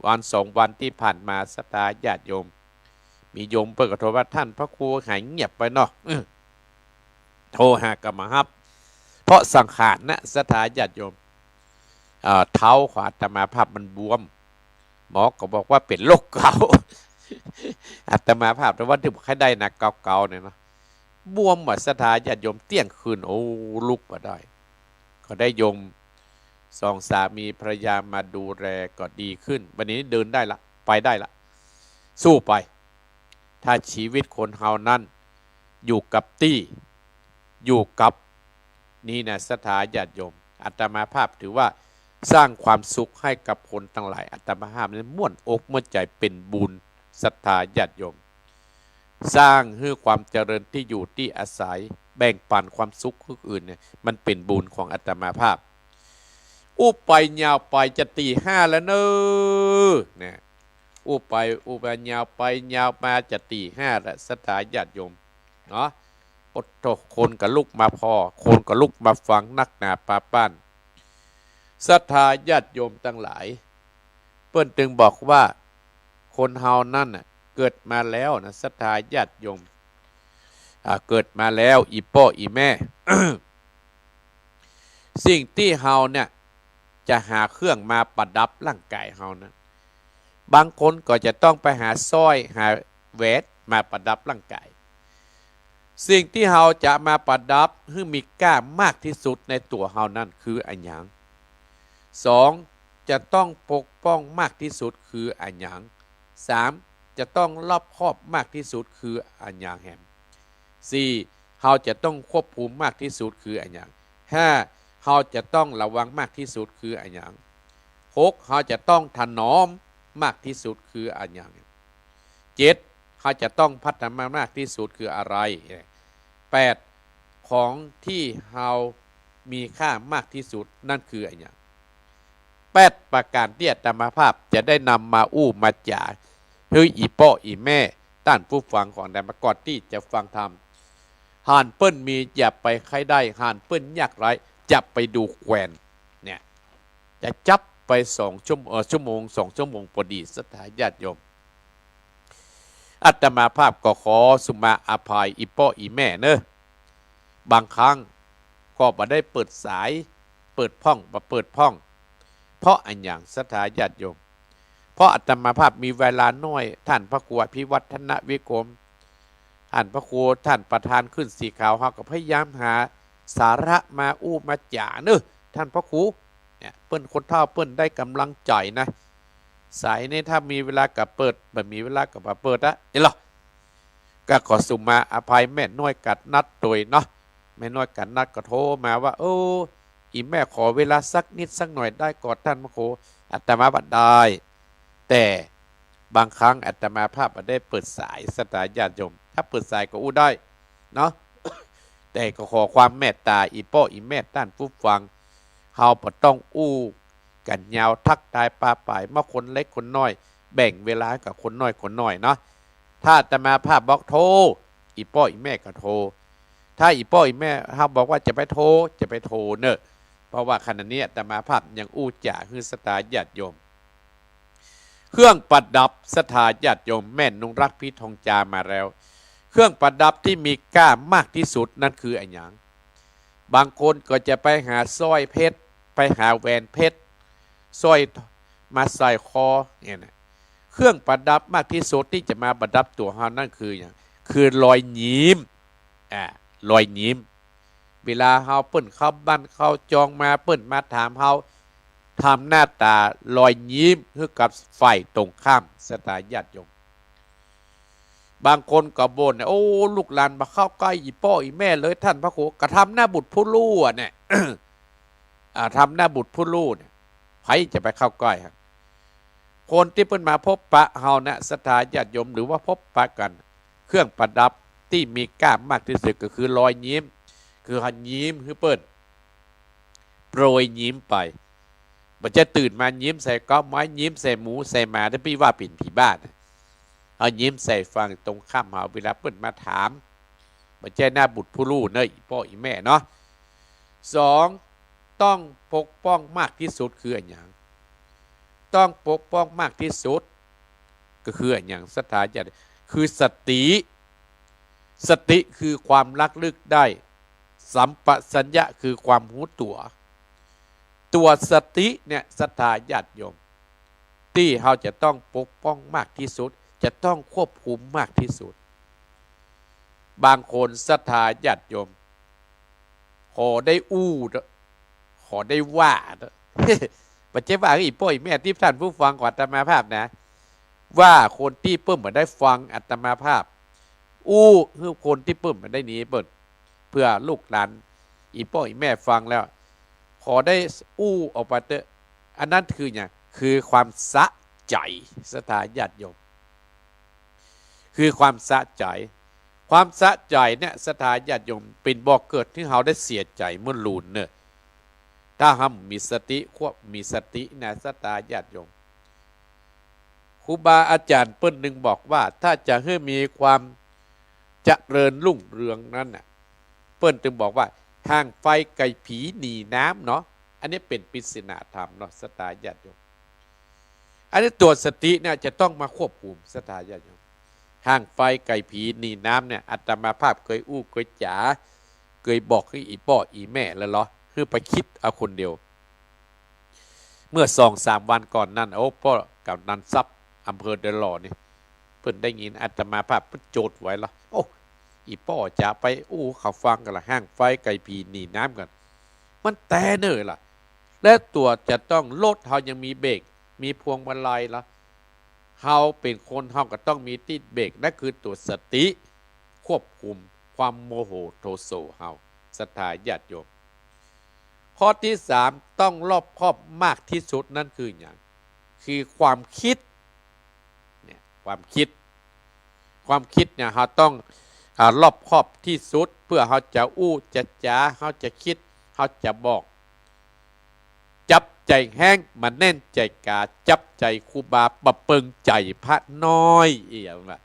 วัน2 วันที่ผ่านมาศรัทธาญาติโยม มีโยมเปิดกระโทรว่าท่านพระครูหายเงียบไปเนาะโทรหากรรมฮับเพราะสังขารนะสถาญาติโยมเท้าของอาตมาภาพมันบวมหมอก็บอกว่าเป็นโรคเกาต์อาตมาภาพแต่ว่าที่ใครได้นะเกาเนี่ยเนาะบวมหมดสถาญาติโยมเตี้ยงคืนโอ้ลุกมาได้ก็ได้โยมสองสามีภรรยามาดูแลก็ดีขึ้นวันนี้เดินได้ละไปได้ละสู้ไปถ้าชีวิตคนเฮานั้นอยู่กับตี้อยู่กับนี่นะสถาญาติโยมอาตมาภาพถือว่าสร้างความสุขให้กับคนทั้งหลายอาตมาภาพนั้นม่วนอกม่วนใจเป็นบุญศรัทธาญาติโยมสร้างให้ความเจริญที่อยู่ที่อาศัยแบ่งปันความสุขผู้อื่นเนี่ยมันเป็นบุญของอาตมาภาพอู้ไปยาวไปจะตีห้าแล้วเนอะเนี่ยอู้ไปยาวไปยาวมาจะตีห้าแล้วศรัทธาญาติโยมเนาะอดทนคนกับลูกมาพอคนกับลูกมาฟังนักหนาปาป้านศรัทธาญาติโยมทั้งหลายเปิ้นจึงบอกว่าคนเฮานั่นน่ะเกิดมาแล้วนะศรัทธาญาติโยมเกิดมาแล้วอีพ่ออีแม่ สิ่งที่เฮาเนี่ยจะหาเครื่องมาประดับร่างกายเฮานะบางคนก็จะต้องไปหาสร้อยหาแหวนมาประดับร่างกายสิ่งที่เฮาจะมาประดับให้มีค่ามากที่สุดในตัวเฮานั่นคืออันหยังสองจะต้องปกป้องมากที่สุดคืออันหยังสามจะต้องรอบคอบมากที่สุดคืออันหยังแหมสี่เฮาจะต้องควบคุมมากที่สุดคืออันหยังห้าเฮาจะต้องระวังมากที่สุดคืออันหยังหกเฮาจะต้องถนอมมากที่สุดคืออันหยังเจ็ดเขาจะต้องพัฒนามากที่สุดคืออะไร8ของที่เรามีค่ามากที่สุดนั่นคืออะไรอย่าง8ประการที่อาตมาภาพจะได้นำมาอู้มาจ่าเฮ้ยอีป้ออีแม่ต้านผู้ฟังของแต่มาก่อนที่จะฟังธรรมห่านเปิ้นมีอย่าไปใครได้ห่านเปิ้นยากไรจะไปดูแควนเนี่ยจะจับไป2 ชั่วโมง2 ชั่วโมงพอดีสถานญาติโยมอาตมาภาพก็ขอสุมาอภัยอีป้ออีแม่เนอะบางครั้งก็บ่ได้เปิดสายเปิดพ่องบ่เปิดพ่องเพราะอันอย่างสถานญาติโยมเพราะอาตมาภาพมีเวลาน้อยท่านพระครูพิวัฒนวิกรมท่านพระครูท่านประธานขึ้นสีขาวเฮาก็พยายามหาสาระมาอู้มาจ่าเนอะท่านพระครูเนี่ยเปิ้นคนเฒ่าเปิ้นได้กำลังใจนะสายนี้ถ้ามีเวลากับเปิดแบบมีเวลากับมาเปิดนะเห็นหรอก็ขอสุมาอภัยแม่น้อยกัดนัดโดยเนาะแม่น้อยกัดนัดก็โทรมาว่าโอ้อีแม่ขอเวลาสักนิดสักหน่อยได้ก่อนท่านพระครูอาตมาบัดได้แต่บางครั้งอาตมาภาพได้เปิดสายสถานญาติโยมถ้าเปิดสายก็อู้ได้เนาะ แต่ก็ขอความเมตตาอีป้ออีแม่ท่านผู้ฟังเฮาบ่ต้องอู้กันยาวทักทายปาป่ายมาคนเล็กคนน้อยแบ่งเวลากับคนน้อยเนาะถ้าอาตมาภาพบอกโทรอีป้ออีแม่ก็โทรถ้าอีป้ออีแม่เฮาบอกว่าจะไปโทรเนอะเพราะว่าขณะนี้อาตมาภาพยังอู้จ่าคือสถานญาติโยมเครื่องประดับสถานญาติโยมแม่นงรักพี่ทองจามาแล้วเครื่องประดับที่มีค่ามากที่สุดนั่นคืออะไรอย่างบางคนก็จะไปหาสร้อยเพชรไปหาแหวนเพชรสร้อยมาใส่คอเนี่ยนะเครื่องประดับมากที่สุดที่จะมาประดับตัวเฮานั่นคืออย่างคือรอยยิ้มรอยยิ้มเวลาเฮาเปิ้นเข้าบ้านเข้าจองมาเปิ้นมาถามเฮาทำหน้าตารอยยิ้มให้กับฝ่ายตรงข้ามสถานญาติโยมบางคนก็บ่นโอ้ลูกหลานมาเข้าใกล้อีป้ออีแม่เลยท่านพระครูกระทำหน้าบุตรผู้ลู่เนี่ย ทำหน้าบุตรผู้ลู่เนี่ยไผจะไปเข้าใกล้ครับคนที่เพิ่นมาพบปะเฮานะสถานญาติโยมหรือว่าพบปะกันเครื่องประดับที่มีค่ามากที่สุดก็คือรอยยิ้มคือหันยิ้มคือเปิ้นโปรยยิ้มไปมันจะตื่นมายิ้มใส่ก้อไม้ยิ้มใส่หมูใส่หมาที่พี่ว่าปิ่นผีบ้านเอายิ้มใส่ฟังตรงข้ามเฮาเวลาเปิ้นมาถามมันจะหน้าบุตรผู้ลู่เนอะอีพ่ออีแม่เนาะสองต้องปกป้องมากที่สุดคืออย่าง ต้องปกป้องมากที่สุดก็คืออย่างสถานญาติ คือสติสติคือความระลึกได้สัมปชัญญะคือความรู้ตัวสติเนี่ยศรัทธาญาติโยมที่เราจะต้องปกป้องมากที่สุดจะต้องควบคุมมากที่สุดบางคนศรัทธาญาติโยมขอได้ขอได้ว่าปัจจัยว่าอีป้อยแม่ที่ท่านผู้ฟังของอาตมาภาพนะว่าคนที่เพิ่มมาได้ฟังอาตมาภาพคือคนที่เพิ่มมาได้นี้เพื่อลูกหลานอีป้อยแม่ฟังแล้วขอได้ออกมาเตอะอันนั้นคือเนี่ยคือความสะใจศรัทธาญาติโยมคือความสะใจความสะใจเนี่ยศรัทธาญาติโยมเป็นบ่อเกิดที่เราได้เสียใจเมื่อลูนเนี่ยถ้าเรามีสติควบมีสตินะศรัทธาญาติโยมครูบาอาจารย์เปิ้นหนึ่งบอกว่าถ้าจะให้มีความเจริญรุ่งเรืองนั้นน่ะเปิ้นจึงบอกว่าห่างไฟไก่ผีหนีน้ำเนาะอันนี้เป็นปริศนาธรรมเนาะศรัทธาญาติโยมอันนี้ตัวสติเนี่ยจะต้องมาควบคุมศรัทธาญาติโยมห่างไฟไก่ผีหนีน้ำเนี่ยอาตมาภาพเคยเคยจ๋าเคยบอกให้อีป้ออีแม่แล้วเหรอคือไปคิดเอาคนเดียวเมื่อ2-3 วันก่อนนั่นพ่อกับนันซับอำเภอเดลอนี่เพิ่นได้ยินอาตมาภาพเพิ่นโจทย์ไว้แล้วอีป้อจะไปเขาฟังกันละห้างไฟไก่ผีหนีน้ำกันมันแต่เนอล่ะและตัวจะต้องรถเฮายังมีเบรกมีพวงมาลัยละเฮาเป็นคนเฮาก็ต้องมีติดเบรกนั่นคือตัวสติควบคุมความโมโหโทโสเฮาศรัทธาญาติโยมข้อที่3ต้องรอบคอบมากที่สุดนั่นคืออย่างคือความคิดเนี่ยความคิดเนี่ยเราต้องรอบคอบที่สุดเพื่อเราจะจะจ๋าเราจะคิดเราจะบอกจับใจแห้งมาแน่นใจกาจับใจครูบาปะเปิงใจพระน้อยอย่างว่า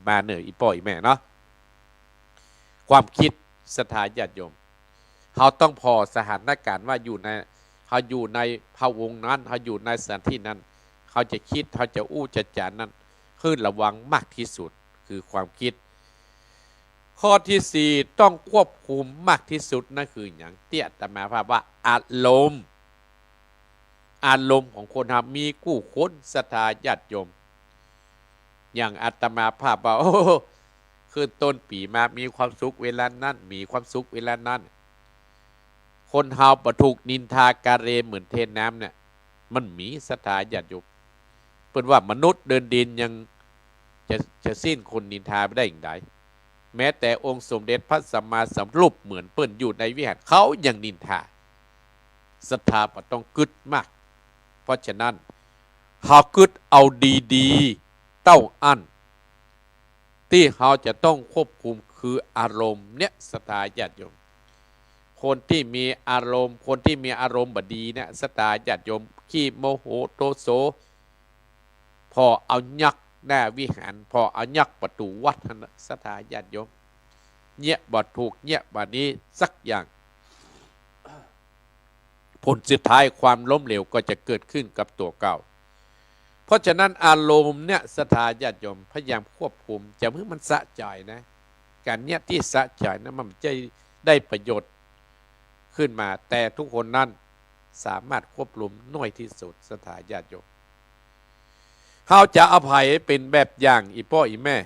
มาเหนื่อยอีป้ออีแม่เนาะความคิดศรัทธาญาติโยมเขาต้องพอสถานการณ์ว่าเขาอยู่ในพระวงนั้นเขาอยู่ในสถานที่นั้นเขาจะคิดเขาจะจะจ๋านั้นคือระวังมากที่สุดคือความคิดข้อที่4ต้องควบคุมมากที่สุดนั่นคืออย่างเตี้ยแต่มาภาพว่าอารมณ์ของคนทำมีกู้คนศรัทธาญาติโยมอย่างอาตมาภาพว่าคือต้นปีมามีความสุขเวลานั้นมีความสุขเวลานั้นคนเฮาปะถูกนินทาการเรเหมือนเทน้ำเนี่ยมันมีศรัทธาญาติโยมเพิ่นว่ามนุษย์เดินดินยังจะสิ้นคนนินทาไม่ได้อย่างไรแม้แต่องค์สมเด็จพระสัมมาสัมพุทธรูปเหมือนเปิ้นอยู่ในวิหารเขายังนินทาศรัทธาปะต้องกึดมากเพราะฉะนั้นเฮากึดเอาดีๆเต้าอั้นที่เฮาจะต้องควบคุมคืออารมณ์เนี่ยศรัทธาญาติโยมคนที่มีอารมณ์บดีเนี่ยศรัทธาญาติโยมขี้โมโหโทโสพอเอายักหน้าวิหารพอเอายักประตูวัดศรัทธาญาติโยมเนี่ยบ่ถูกเนี่ยบ่นี้สักอย่างผลสุดท้ายความล้มเหลวก็จะเกิดขึ้นกับตัวเก่าเพราะฉะนั้นอารมณ์เนี่ยศรัทธาญาติโยมพยายามควบคุมจะเมื่อมันสะใจนะการเนี่ยที่สะใจนะมันจะได้ประโยชน์ขึ้นมาแต่ทุกคนนั้นสามารถควบคุมน้อยที่สุดศรัทธาญาติโยมเขาจะอภัยเป็นแบบอย่างอีพ่ออีแม่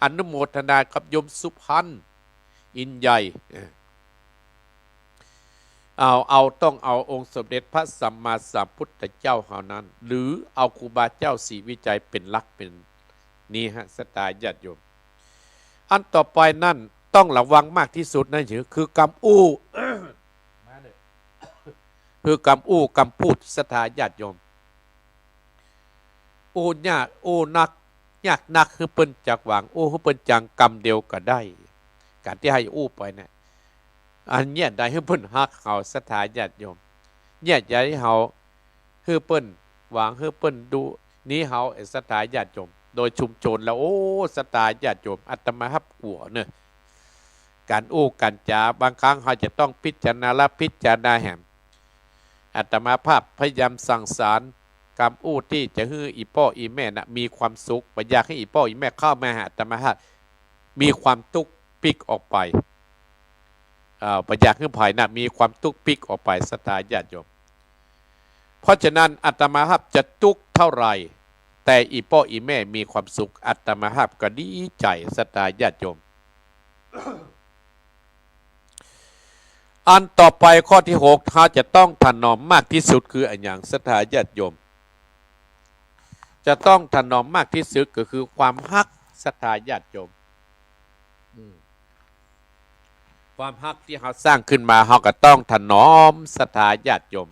อนุโมทนากับโยมสุพันธ์อินใหญ่ต้องเอาองค์สมเด็จพระสัมมาสัมพุทธเจ้าเท่านั้นหรือเอาครูบาเจ้าศรีวิจัยเป็นหลักเป็นนี่ฮะศรัทธาญาติโยมอันต่อไปนั่นต้องระวังมากที่สุดนั่นคือกรรมคือกรรมกรรมพูดศรัทธาญาติโยมยากนักยากนักคือเปิ้นจากหวังคือเปิ้นจังกรรมเดียวก็ได้การที่ให้ไปเนี่ยอันเนี้ยได้ให้เปิ้นฮักเฮาศรัทธาญาติโยมเนี่ยจะให้เฮาคือเปิ้นหวังคือเปิ้นดูนี้เฮาศรัทธาญาติโยมโดยชุมชนแล้วศรัทธาญาติโยมอาตมาฮับกัวเนี่ยการการจาบางครั้งเฮาจะต้องพิจารณาแหมอาตมาภาพพยายามสั่งสาร กำอู้ที่จะให้อีพ่ออีแม่นะมีความสุขบ่อยากให้อีพ่ออีแม่เข้ามาหาอาตมาภาพมีความทุกข์ปิกออกไปบ่อยากให้ภายนะมีความทุกข์ปิกออกไปศรัทธาญาติโยมเพราะฉะนั้นอาตมาภาพจะทุกข์เท่าไหร่แต่อีพ่ออีแม่มีความสุขอาตมาภาพก็ดีใจศรัทธาญาติโยมอันต่อไปข้อที่6ถ้าจะต้องถนอมมากที่สุดคืออันอย่างศรัทธาญาติโยมจะต้องถนอมมากที่สุดก็คือความฮักศรัทธาญาติโยมความฮักที่เราสร้างขึ้นมาเราก็ต้องถนอมศรัทธาญาติโยม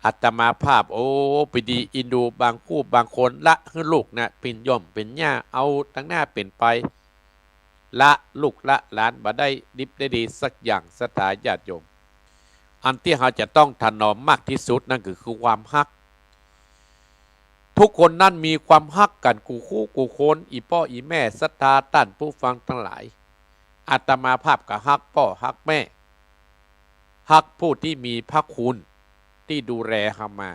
อาตมาภาพโอ้ไปดีอินดูบางคู่บางคนละให้ลูกนะเป็นย่อมเป็นย่าเอาตั้งหน้าเป็นไปละลูกละหลานบ่ได้ดิบได้ดีสักอย่างศรัทธาญาติโยมอันที่เราจะต้องถนอมมากที่สุดนั่นคือความฮักทุกคนนั่นมีความฮักกันกูคู่กูโคนอีพ่ออีแม่ศรัทธาท่านผู้ฟังทั้งหลายอาตมาภาพกับฮักพ่อฮักแม่ฮักผู้ที่มีพระคุณที่ดูแลเรามา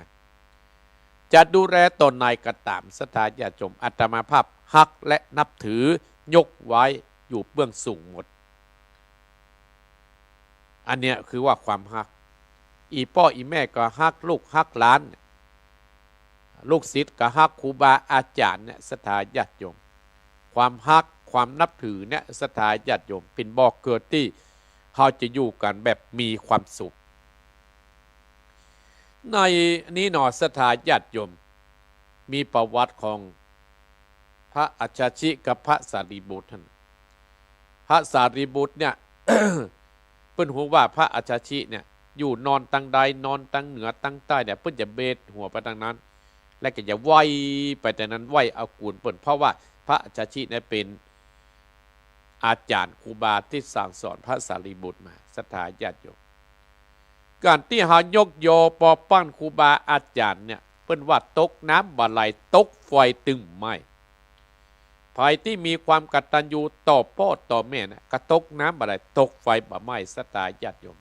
จะดูแลตนนายก็ตามศรัทธาญาติโยมอาตมาภาพฮักและนับถือยกไว้อยู่เบื้องสูงหมดอันเนี้ยคือว่าความฮักอีพ่ออีแม่ก็ฮักลูกฮักหลานลูกศิษย์ก็ฮักครูบาอาจารย์เนี่ยศรัทธาญาติโยมความฮักความนับถือเนี่ยศรัทธาญาติโยมเป็นบ่อเกิดที่เราจะอยู่กันแบบมีความสุขในนี้หนอศรัทธาญาติโยมมีประวัติของพระอัจฉริกับพระสารีบุตรท่านพระสารีบุตรเนี่ย เพิ่นหัวว่าพระอัจฉริเนี่ยอยู่นอนตั้งใดนอนตั้งเหนือตั้งใต้เนี่ยเพิ่นจะเบดหัวไปทางนั้นและก็จะไหวไปแต่นั้นไหวเอากูลเพิ่นเพราะว่าพระอัจฉริเนี่ยเป็นอาจารย์ครูบาที่สั่งสอนพระสารีบุตรมาศรัทธาญาติโยมการที่หายกโยปอปั้นครูบาอาจารย์เนี่ยเพิ่นว่าตกน้ำบ่ไหลตกไฟตึงไหมภายที่มีความกตัญญูต่อพ่อต่อแม่นะกระตกน้ำบ่ไหลตกไฟบ่ไหม้ศรัทธาญาติโยม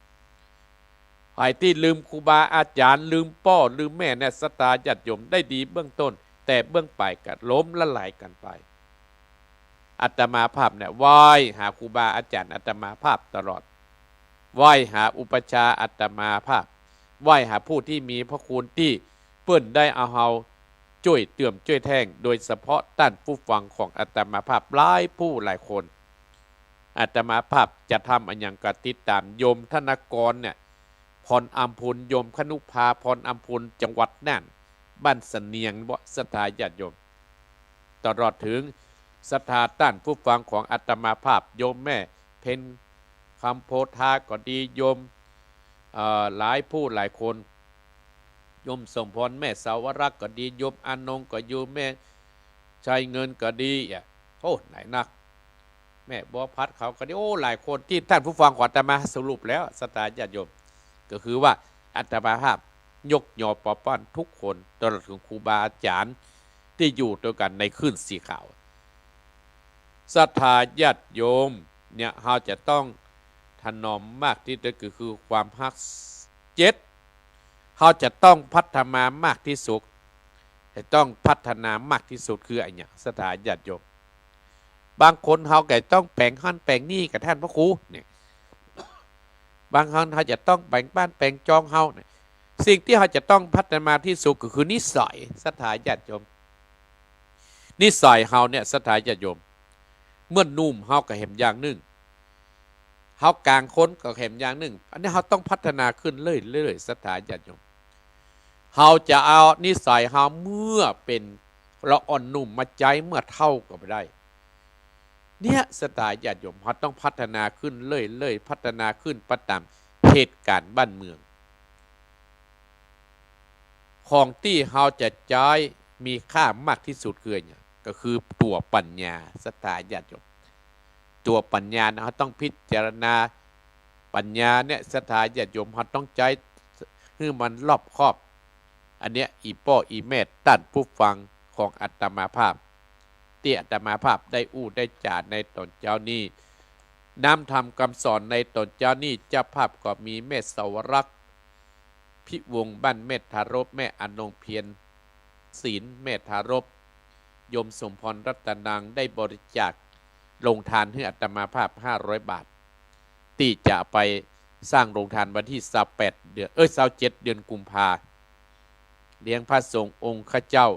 ภายที่ลืมครูบาอาจารย์ลืมพ่อลืมแม่เนี่ยศรัทธาญาติโยมได้ดีเบื้องต้นแต่เบื้องปลายก็ล้มละลายกันไปอาตมาภาพเนี่ยไหว้หาครูบาอาจารย์อาตมาภาพตลอดไหว้หาอุปชาอาตมาภาพไหว้หาผู้ที่มีพระคุณที่เปิ้นได้เอาเฮาช่วยเตื่อมช่วยแท่งโดยเฉพาะท่านผู้ฟังของอาตมาภาพหลายผู้หลายคนอาตมาภาพจะทำอันอย่างกติดตามโยมธนกรเนี่ยพรอัมพุนโยมคนุภาพรอัมพุนจังหวัดน่านบ้านเสนียงบ่ศรัทธาญาติโยมตลอดถึงศรัทธาท่านผู้ฟังของอาตมาภาพโยมแม่เพ็ญคำโพธาก็ดีโยมหลายผู้หลายคนโยมสมพรแม่สาวรักษ์ก็ดีโยมอานงก็อยู่แม่ชัยเงินก็ดีโอ้ไหนนักแม่บัวพัดเขาก็ดีโอ้หลายคนที่ท่านผู้ฟังของอาตมาสรุปแล้วศรัทธาญาติโยมก็คือว่าอาตมาภาพยกยอปอป้อนทุกคนตลอดถึงครูบาอาจารย์ที่อยู่ด้วยกันในคลื่นสีขาวศรัทธาญาติโยมเนี่ยเราจะต้องถนอมมากที่สุดคือความฮักเขาจะต้องพัฒนามากที่สุดจะต้องพัฒนามากที่สุดคืออะไรเนี่ยศรัทธาญาติโยมบางคนเขาแกต้องแปลงหั่นแปลงนี่กับท่านพระครูเนี่ยบางครั้งเขาจะต้องแปลงบ้านแปลงจองเขาเนี่ยสิ่งที่เขาจะต้องพัฒนาที่สุดก็คือนิสัยศรัทธาญาติโยมนิสัยเขาเนี่ยศรัทธาญาติโยมเมื่อนุ่มเขาก็เห็นอย่างหนึ่งเขากลางค้นก็เห็นอย่างหนึ่งอันนี้เขาต้องพัฒนาขึ้นเรื่อยๆศรัทธาญาติโยมเขาจะเอานิสัยเขาเมื่อเป็นละอ่อนนุ่มมาใจเมื่อเท่าก็ไม่ได้เนี่ยศรัทธาญาติโยมเขาต้องพัฒนาขึ้นเรื่อยๆพัฒนาขึ้นประตามเหตุการณ์บ้านเมืองของที่เขาจะใช้มีค่ามากที่สุดคือเนี่ยก็คือตัวปัญญาศรัทธาญาติโยมตัวปัญญาเขาต้องพิจารณาปัญญาเนี่ยศรัทธาญาติโยมเขาต้องใจให้มันรอบคอบอันเนี้ยอีพ่ออีแม่ท่านผู้ฟังของอาตมาภาพที่อาตมาภาพได้อู้ได้จาในตอนเจ้านี้น้ำทำคำสอนในตอนเจ้านี้เจ้าภาพก็มีแม่สาวรักษ์ ภิวงศ์บ้านเมธทารบแม่อนงเพียรศีลเมธทารบโยมสมพรรัตนังได้บริจาคลงทานให้อัตมาภาพ500 บาทที่จะไปสร้างโรงทานวันที่28 เดือน27 เดือนกุมภาเลี้ยงพระสงฆ์องค์ข้าเจ้า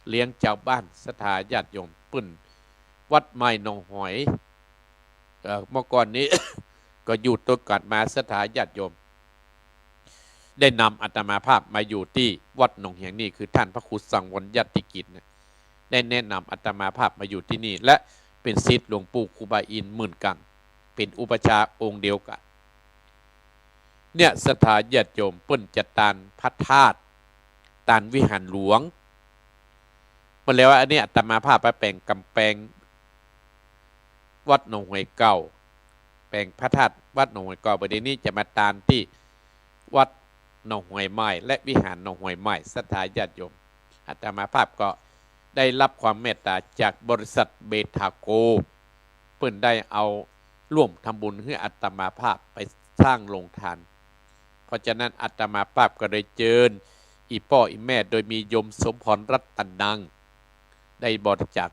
เลี้ยงเจ้าบ้านสถาญาติโยมปุ่นวัดไม้หนองหอยเมื่อก่อนนี้ ก็อยู่ตัวกัดมาสถาญาติโยมได้นำอาตมาภาพมาอยู่ที่วัดหนองเหียงนี่คือท่านพระครูสังวรยติกิจได้แนะนำอาตมาภาพมาอยู่ที่นี่และเป็นศิษย์หลวงปู่ครูบาอินหมื่นกังเป็นอุปชาองค์เดียวกันเนี่ยสถาญาติโยมเปิ้นจัดตานพระธาตุตานวิหารหลวงมันแล้วอันนี้อาตมาภาพไปแปลงกำแพงวัดหนองหอยเก่าแปลงพระธาตุวัดหนองหอยเก่าประเดี๋ยวนี้จะมาตานที่วัดหนองหอยไม้และวิหารหนองหอยไม้สถาญาติโยมอาตมาภาพก็ได้รับความเมตตาจากบริษัทเบทาโกเปิ้นได้เอาร่วมทำบุญให้อาตมาภาพไปสร้างโรงทานเพราะฉะนั้นอาตมาภาพก็ได้เจิญอีพ่ออีแม่โดยมีโยมสมพรรัตนังได้บริจาค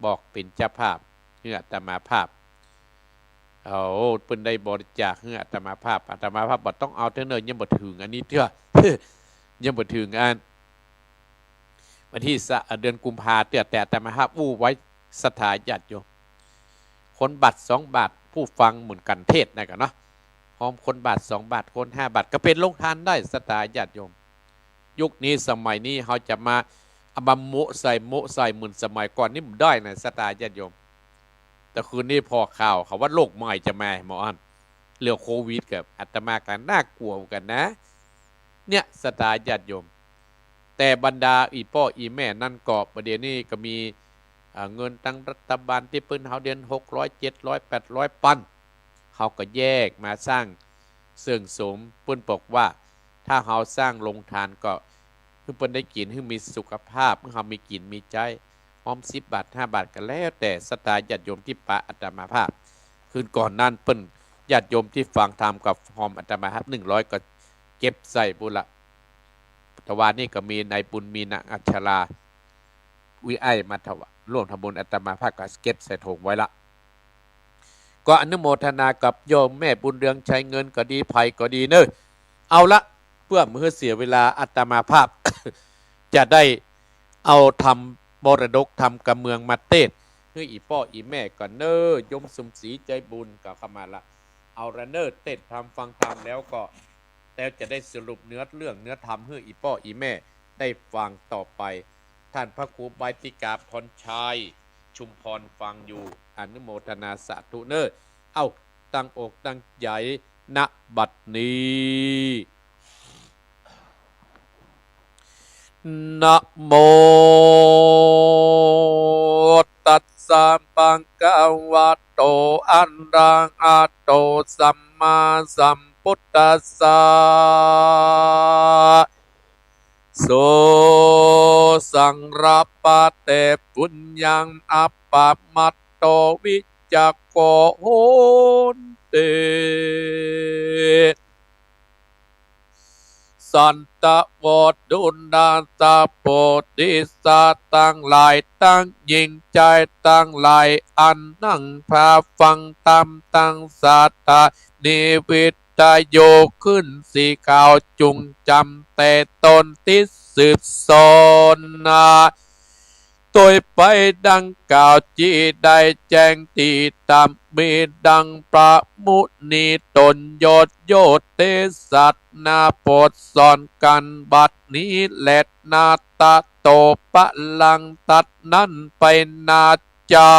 บอกเป็นเจ้าภาพให้อาตมาภาพเปิ้นได้บริจาคให้อาตมาภาพบ่ต้องเอาเท่านั้นยังบ่ถึงอันนี้เถอะ ยังบ่ถึงอันวันที่เดือนกุมภาพันธ์แต่อาตมาภาพอู้ไว้สถาญาติโยมคนบาท2 บาทผู้ฟังเหมือนกันเทศนะกันเนาะพร้อมคนบาท2 บาทคน5 บาทก็เป็นโรงทานได้สถาญาติโยมยุคนี้สมัยนี้เขาจะมาอบำโมใส่เหมือนสมัยก่อนนี่มันได้นะสถาญาติโยมแต่คืนนี้พอข่าวเขาว่าโรคใหม่จะมาหมออันเรื่องโควิดกับอาตมากันน่ากลัวกันนะเนี่ยสถาญาติโยมแต่บรรดาอีพ่ออีแม่นั่นก็ประเดี๋ยวนี้ก็มีเงินตั้งรัฐบาลที่เพิ่นเฮาเดือน600 700 800 ปันเขาก็แยกมาสร้างเสริมสมเพิ่นบอกว่าถ้าเฮาสร้างโรงทานก็เพิ่นได้กินให้มีสุขภาพเมื่อเฮามีกินมีใจหอม10 บาท5 บาทก็แล้วแต่ศรัทธาญาติโยมที่ปะอาตมาภาพคืนก่อนนั้นเพิ่นญาติโยมที่ฟังธรรมกับหอมอาตมาภาพ100ก็เก็บใส่บุละตะวันนี้ก็มีนายบุญมีนางอัชราวิไอมาถวายร่วมทำบุญอาตมาภาพก็เก็บใส่ถุงไว้ละก็อนุโมทนากับโยมแม่บุญเรืองใช้เงินก็ดีภัยก็ดีเนอะเอาละเพื่อมือเสียเวลาอาตมาภาพ จะได้เอาทำมรดกทำกำเมืองมาเทศเฮ้ยอีพ่ออีแม่ก่อนเนอะยมสมศรีใจบุญก็เข้ามาละเอาระเนอเทศทำฟังธรรมแล้วก็แล้วจะได้สรุปเนื้อเรื่องเนื้อธรรมให้อีพ่ออีแม่ได้ฟังต่อไปท่านพระครูใบติกาพรชัยชุมพรฟังอยู่อนุโมทนาสาธุเนอเอาตั้งอกตั้งใจณบัดนี้นะโมตัสสะภะคะวะโตอะระหะโตสัมมาสัมพุทธัสสะโสสังรัปปะเตปุญญังอัปปมัตโตวิจักโกโหนเตสันตะวดดุนดาตาโพธิสัตว์ตั้งหลายตั้งยิ่งใจตั้งหลายอันนั่งพาฟังตามตั้งสัตตานิวิตโยขึ้นสีขาวจุงจำแต่ตนติดสืบสอนนาตัวไปดังกล่าวจีได้แจ้งตีตามมีดังประมุนีตนยศโยเตสัตนาโปรดสอนกันบัดนี้และนาตาโตปะลังตัดนั้นไปนาเจ้า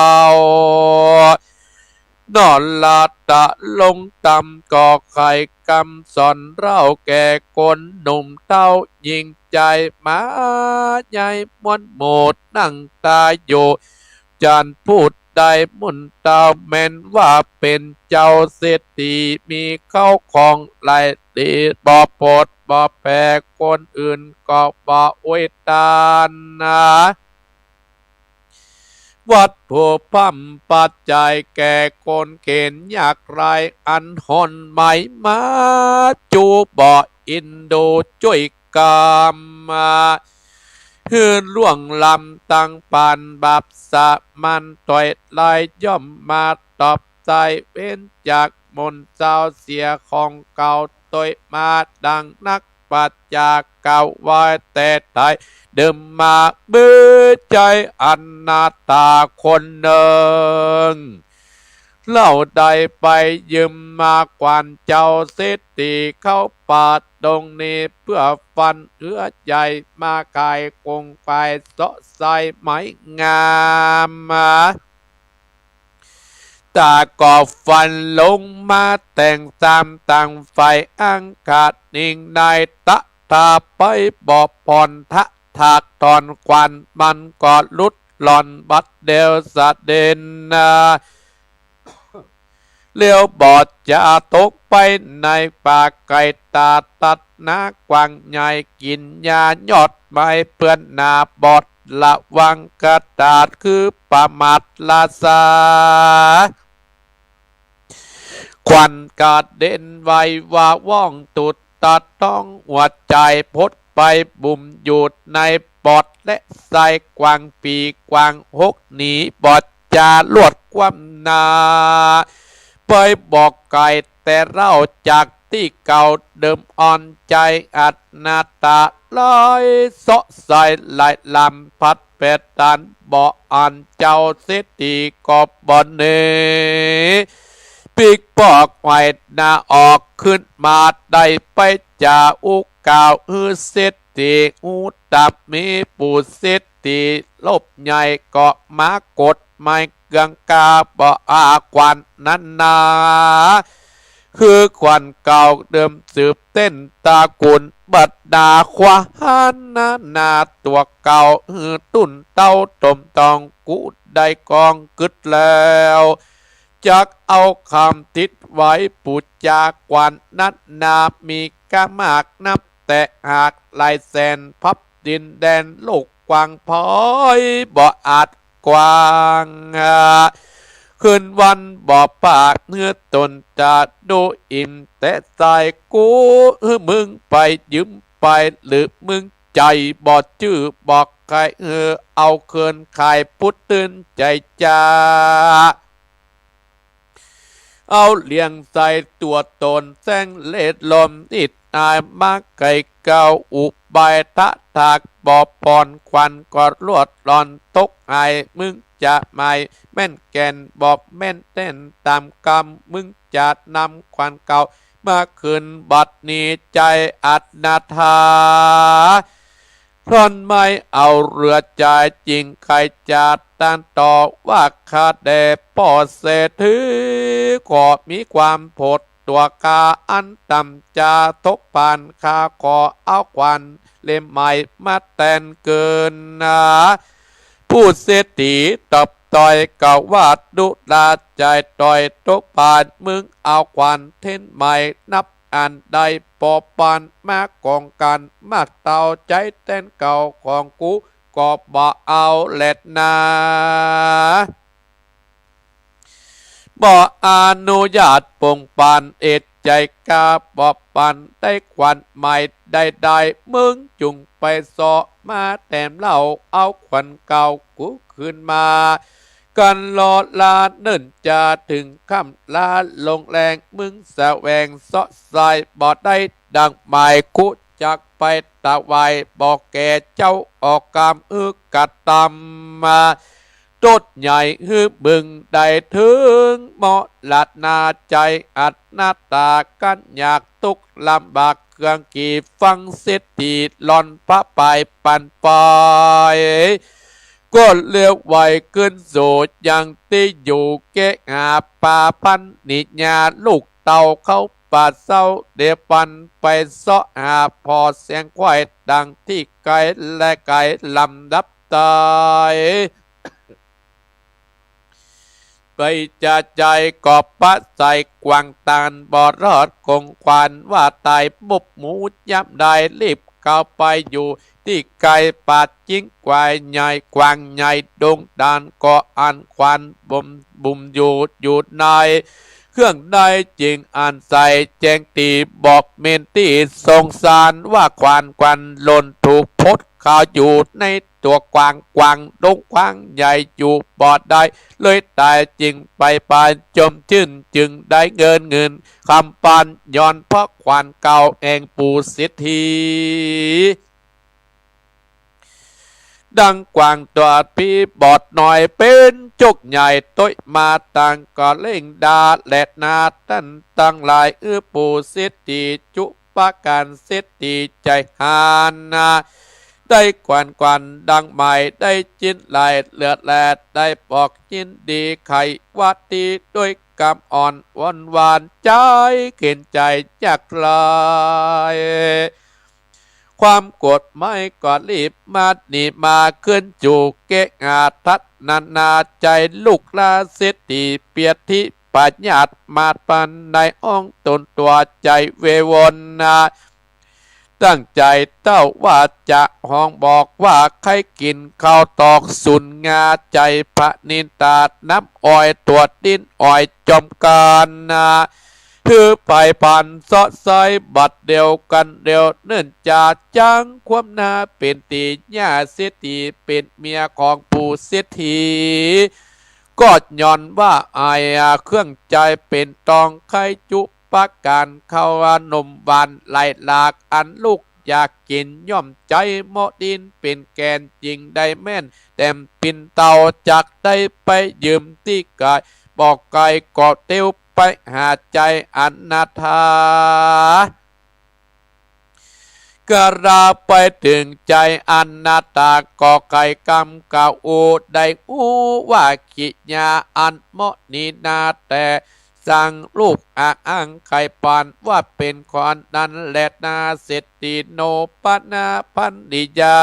นอนลาตะลงตำก่อไข่กำสอนเล่าแก่คนหนุ่มเต้ายิงใจมาใหญ่มวนโหมดนั่งตาอยู่จานพูดได้มุนเต้าแม่นว่าเป็นเจ้าเศรษฐีมีเข้าของหลายตีบ่โปรดบ่แพ้คนอื่นก็บ่อวยตานะวัดผู้พัมปัจจัยแก่คนเกณฑ์ยากไรอันหอนไหมมาจูบ่ อินโดช่วยกามมาฮืนล่วงลำตังปานบาปสะมันต่อยลายย่อมมาตอบใจเว้นจากมนเจ้าเสียของเก่าต่อยมาดังนักปัจจากเก่าไว้แต่ไทยเดิมมาเบื่อใจอนาตาคนหนึ่งเล่าใดไปยืมมากวนเจ้าเศรษฐีเข้าป่าตรงนี้เพื่อฟันเอื้อใหญ่มากายกงไปเสาะใส่ไม้งามมาตากอบฟันลงมาแต่งตามต่างไฟอังกาศนิ่งในตะตาไปบอบผ่อนทะถากตอนควันมันก็ลุดหล่อนบัดเดวสะเดนนาเลี้ยวบอดจะตกไปในป่าไก่ตาตัดนากวางใหญ่กินยายอดไม้เปื้อนหนาบอดละวังกระดาษคือประมาทลาซาควันกาดเด่นไวว่าว่องตุดตัดต้องหัวใจพดไปบุ่มหยุดในปอดและใส่กวางปีกวางหกหนีบอดจาลวดความนาไปบอกไก่แต่เราจากที่เก่าเดิมอ่อนใจอัดนาตาลอยเสาะใส่ไหลลำพัดเป็ดตันบ่อ่อนเจ้าเสตีกอบบอนเนปีกปอกไว้หน้าออกขึ้นมาได้ไปจ่าอุกกาวเสตีอุตับมีปูเสตีลบใหญ่เกาะมากดไม่เกืองกาบ่อาควันนั้นนาคือควันเก่าเดิมสืบเต้นตากุนบัดดาควานนาตัวเก่าตุ่นเต้าตมตองกูได้กองกึดแล้วจักเอาคำติดไว้ปุจจากวันนัดนามีกามากนับแต่หากลายแสนพับดินแดนโลกกว้างพอยบ่อาจกว้างคืนวันบ่ปากเนื้อตนจะดูอิ่มแต่ใจกูมึงไปยืมไปหรือมึงใจบ่ชื่อบอกใครเอาเคินขายพุทธตื่นใจจ้าเอาเลี้ยงใส่ตัวตนแสงเล็ดลมติดอายมาไก่เก่าอุบายทะถากบอบปอนควันกอดลวดหลอนตกไอมึงจะไม่แม่นแก่นบอบแม่นเต้นตามกรรมมึงจะนำควันเก่ามาคืนบัดนี้ใจอัดนาทาพรอนไม่เอาเรือใจจริงใครจะต้านต่อว่าคาเดป่อเศรษฐีก็มีความผดตัวกาอันต่ำจะทบผ่านคาขอเอาควันเล่มใหม่มาแต่นเกินนะผู้เศรษฐีตบต่อยกวาดดุดาใจต่อยตกผ่านมึงเอาควันเทนใหม่นับอันใดปอปานมากองกันมาเต่าใจเต้นเก่าของกูก็บ่เอาเล็ดนาบ่อนุญาตปงปานเอ็ดใจกาบ่ปันได้ควันใหม่ได้มึงจุงไปสอมาแต้มเล่าเอาควันเก่ากูขึ้นมากันรอลาเนิ่นจะถึงค่ำลาลงแรงมึงแสวงเสาะสายบ่ได้ดังหมายกูจักไปตะไวบอกแก่เจ้าออกกามกัดตำมาตดใหญ่บึงได้ถึงเหมาะหลัดนาใจอัดหน้าตากันอยากตุกลำบากเครื่องกี่ฟังเสียทีหลอนพระไปปันปอยก็เลือกไว้ขึ้นโสดยังที่อยู่แก่หาป่าพันนิญาลูกเต่าเข้าป่าเศร้าเดี๋ยวปันไปเสาะหาพอเสียงควายดังที่ไกลและไกลลำดับตายไปจะใจกอบปะใส่กวางตาลบอดรอดคงควานว่าตายบุบหมูยับได้รีบเข้าไปอยู่ที่ไกลปาดจิ้งควายใหญ่กวางใหญ่ดงดานก็อันควันบุ่มอยู่ใน เครื่องใดจริงอ่านใส่แจงตีบอกเมนตีสงสารว่าควานควันหล่นถูกพดข่าวอยู่ในตัวกวางกวางดงกวางใหญ่อยู่ปอดได้เลยตายจริงไปปานจมชื่นจึงได้เงินคำปานย้อนเพราะควานเก่าเองปูสิทธีดังกวางตัวพี่บอดหน่อยเป็นจุกใหญ่ต้อยมาต่างก็เล่งดาแหลดนาตั้นตั้งหลายปูสิทธิจุปะการสิทธิใจหานาได้กวนดังใหม่ได้จินไหลเลือดแลดได้ปอกจินดีไขวัดดีด้วยกำอ่อนวันวานใจเข็นใจจากลายความกดไม่กอดรีบมาดนีมาขึ้นจูเกะอาทัดนาใจลูกลาเสติเปียทิปัญญาตมาปันในอ่องตนตัวใจเววนนาตั้งใจเต้าว่าจะห้องบอกว่าใครกินข้าวตอกสุนงาใจพระนินตาน้ำอ้อยตัวดินอ้อยจอมการนาถือไปผ่านซอไซบัดเดียวกันเดียวเนื่นจากจังความนาเป็นตีญาเสถีเป็นเมียของปู่เศรษฐีก็ย้อนว่าอายเครื่องใจเป็นตองไข่จุปะการเข้านมบานไหลหลากอันลูกอยากกินย่อมใจเหมาะดินเป็นแกนจริงได้แม่นแต้มปินเตาจากได้ไปยืมที่กายบอกไก่กอดเตียวไปหาใจอนาถากราไปถึงใจอนาตาก่อไก่กำกาอูได้ว่ากิญาอันเหมาะนีนาแต่สั่งลูกอ้างไข่ปานว่าเป็นคอนนั้นแหละนาเศรษฐีโนปนาพันดิยา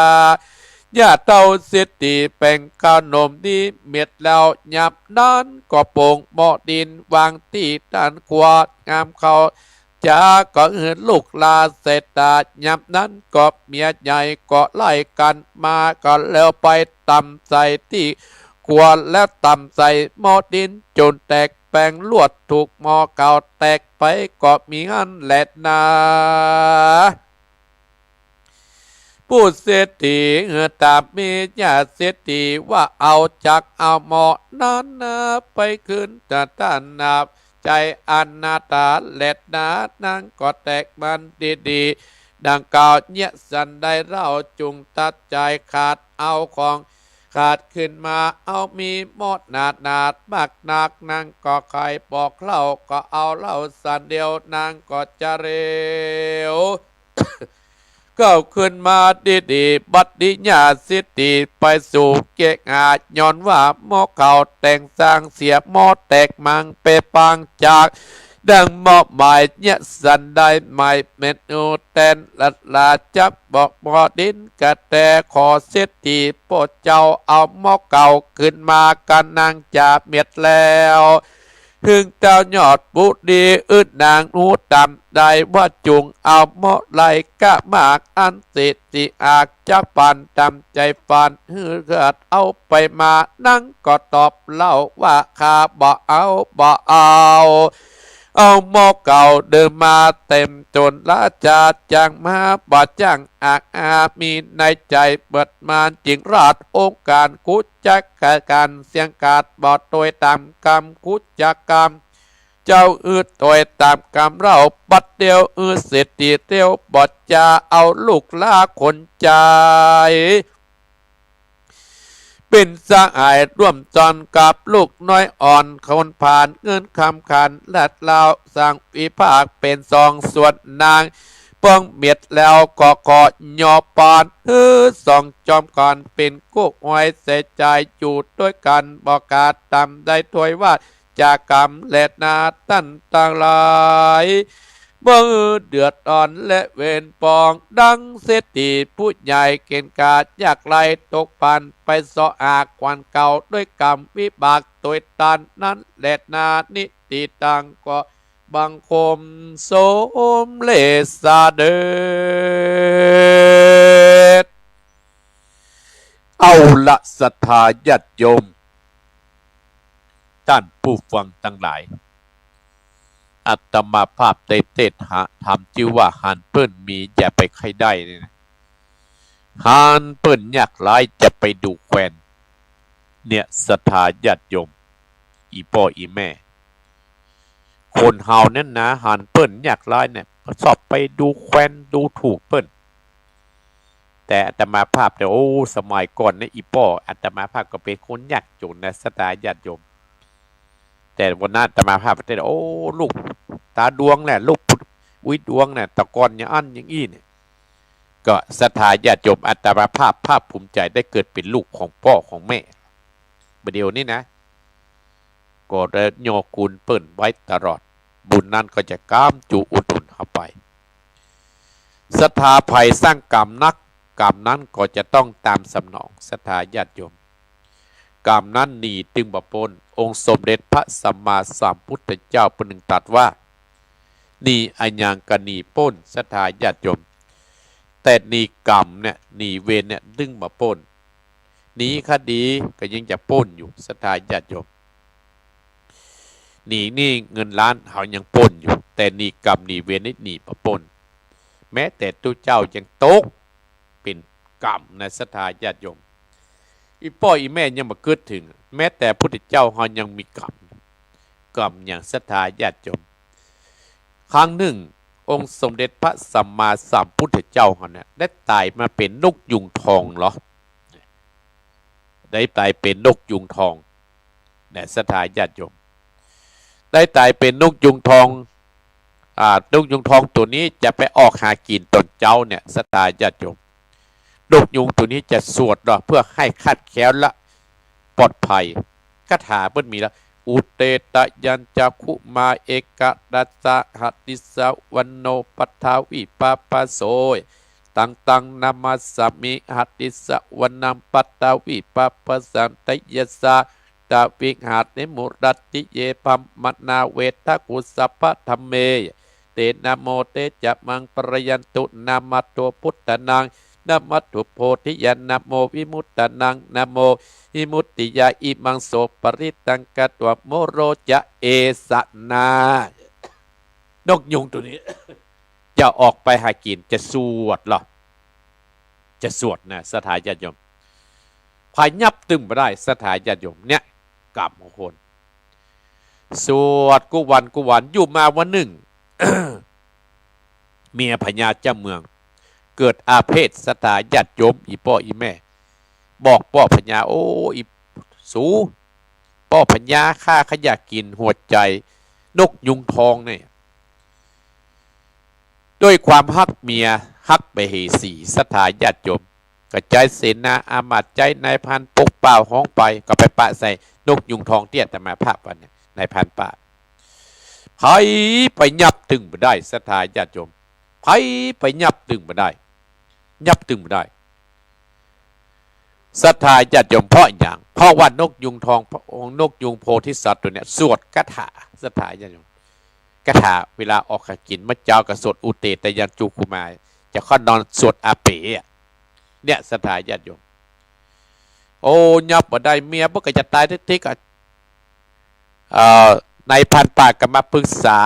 ญาเต้าเศรษฐีแป่งขนมดีเม็ดแล้วหยับนั้นก็โป่งบ่อดินวางที่ด้านขวางามเขาจาก็ลูกลาเศรษฐาหยับนั้นก็เมียใหญ่ก็ไล่กันมาก็แล้วไปตำใส่ที่ขวดแล้วตำใส่หม้อดินจนแตกแปลงลวดถูกหม้อเก่าแตกไปก็มีอันแหลดนาผู้เศรษฐีตามมีญาเศรษฐีว่าเอาจากเอาหมอนั้นไปขึ้นแต่ท่านนับใจอนาตาแหลดนานางก็แตกมันดีดังกล่าวเนี่ยสันได้เล่าจุงตัดใจขาดเอาของขาดขึ้นมาเอามีหมดนาดมากนักนางก็ใครบอกเล่าก็เอาเล่าสันเดียวนางก็จะเร็ว ก็ขึ้นมาดีบัดดิญาสิทธิไปสู่เกะอาย้อนว่าหม้อเก่าแต่งสร้างเสียหม้อแตกมังเปปังจากดังมอบหมายเนี่ยสันได้หมายเมนูแตนลัดลาจับบอกบอดินกระแตขอเสถีโปรดเจ้าเอาหม้อเก่าขึ้นมากันนางจ่าเม็ดแล้วถึงเจ้ายอดบุดีอึดนางนูดำได้ว่าจุงเอาหม้อไหลกะมากอันเศรษฐีอาจจะปันดำใจฟันหือเกิดเอาไปมานั่งก็ตอบเล่าว่าข้าบ่เอาหม้อเก่าเดิมมาเต็มจนละจาจังมาบ่จังมีในใจเบิดมานจิงราชองค์การกุจจักการเสียงกาดบอดโดยตามกรรมกุจจักกรรมเจ้าโดยตามกรรมเราบัดเดียวเศรษฐีเตียวบอดจะเอาลูกลาคนใจเป็นสหายร่วมจอนกับลูกน้อยอ่อนคนผ่านเงินคำขันลัดลาวสร้างวิภาคเป็นสองส่วนนางป้องเมียดแล้วก็ขอยอปานสองจอมก่อนเป็นกุ๊กไว้เสียใจอยู่ด้วยกันบอกกาศตำได้ถวยว่าจากกรรมและนาตั้นต่างหลายเมื่อเดือดอ่อนและเวรปองดังเศรษฐีผู้ใหญ่เกณฑ์กาดอยากไล่ตกปันไปสออากควันเก่าด้วยกรรมวิบากตัวตันนั้นและนานิติตังก็บังคมโสมเลสาเดชเอาละศรัทธาญาติโยมท่านผู้ฟังทั้งหลาย อัตมาภาพได้เทศหาทำชื่อว่าหันเปิ้นมีอย่าไปใครได้เนี่ยนะหันเปิ้นอยากไล่จะไปดูแควนเนี่ยศรัทธาญาติโยมอีพ่ออีแม่คนเฮานั่นนะหันเปิ้นอยากไล่เนี่ยสอบไปดูแควนดูถูกเปิ้นแต่อาตมาภาพแต่โอ้สมัยก่อนเนี่ยอีพ่ออาตมาภาพก็เป็นคนยากจนนะศรัทธาญาติโยมแต่วันนั้นอาตมาภาพประเทศโอ้ลูกตาดวงแหละลูกวิดวงเนี่ยตะกอนอย่างอันอย่างอี้เนี่ยก็ศรัทธาญาติโยมอาตมาภาพภาคภูมิใจได้เกิดเป็นลูกของพ่อของแม่ประเดี๋ยวนี้นะก็ได้โยกุลเปิ้นไว้ตลอดบุญนั้นก็จะก้ามจูอุดหนุนเข้าไปศรัทธาภัยสร้างกรรมนักกรรมนั้นก็จะต้องตามสำนองศรัทธาญาติโยมกรรมนั้นหนีตึงบปนองค์สมเด็จพระสัมมาสัมพุทธเจ้าประหนึ่งตรัสว่านี่อัญญังกนีป้นศรัทธาญาติโยมแต่นี่กรรมเนี่ยนี่เวรเนี่ยดึงมาป้นนี้คดีก็ยังจะป้นอยู่ศรัทธาญาติโยมนี่เงินล้านเขายังป้นอยู่แต่นี่กรรมนี่เวรนี่หนีมาป้นแม้แต่ตู้เจ้ายังตกเป็นกรรมในศรัทธาญาติโยมอีพ่ออีแม่ยังมาเกิดถึงแม้แต่พุทธเจ้าเขายังมีกรรมอย่างศรัทธาญาติโยมครั้งหนึ่งองค์สมเด็จพระสัมมาสัมพุทธเจ้าเขาเนี่ยได้ตายมาเป็นนกยุงทองเหรอได้ตายเป็นนกยุงทองเนี่ยศรัทธาญาติโยมได้ตายเป็นนกยุงทองนกยุงทองตัวนี้จะไปออกหากินตนเจ้าเนี่ยศรัทธาญาติโยมนกยุงตัวนี้จะสวดเพื่อให้คัดแคล้วและปลอดภัยคาถาเพิ่นมีแล้วอุเตตยัญจักขุมาเอกดัสสะหัตติสวันโนปัทาวิปาปโสยตังนามัสสมิหัตติสวันนัมปัตตาวิปาปสันตยสาตาวิหัตนิมุรัตติเยปัมมนาเวทกุสัพพธรรมเมเตนะโมเตจะมังปรยันตุนามัตโตพุทธนังนะมัตถุโพธิยานะโมวิมุตตนังนะโมวิมุตติยาอิมังโสปริตังกะตัวโมโรจะเอสนานกยุงตัวนี้ จะออกไปหากินจะสวดหรอจะสวดนะสถาญาติโยมพายับตึงมาได้สถาญาติโยมเนี่ยกรรมของคนสวดกุวันอยู่มาวันหนึ่ง เมียพญาเจ้าเมืองเกิดอาเพศสถาญาติโยมอีพ่ออีแม่บอกพ่อพญาโอ้อีสูพ่อพญาข้าขยะกินหัวใจนกยุงทองเนี่ยด้วยความฮักเมียฮักไปเหสีสถาญาติโยมกระจายเสนาอามาตใจนายพันปกเป่าห้องไปก็ไปปะใส่นกยุงทองเตี้ยแต่มาภาพวันเนี่ยนายพันปะไปยับตึงมาได้สถาญาติโยมไปยับตึงมาได้ศรัทธาญาติโยมเพราะอย่างเพราะว่านกยุงทององค์นกยุงโพธิสัตว์ตัวเนี้ยสวดคาถาศรัทธาญาติโยมคาถาเวลาออกหากินมะเจ้ากระสวดอุเตตยันจุกุมารจะข้อนอนสวดอาเปะเนี่ยศรัทธาญาติโยมโอ้ยับมาได้เมียพวกก็จะตายทิกในพันปากก็มาปรึกษา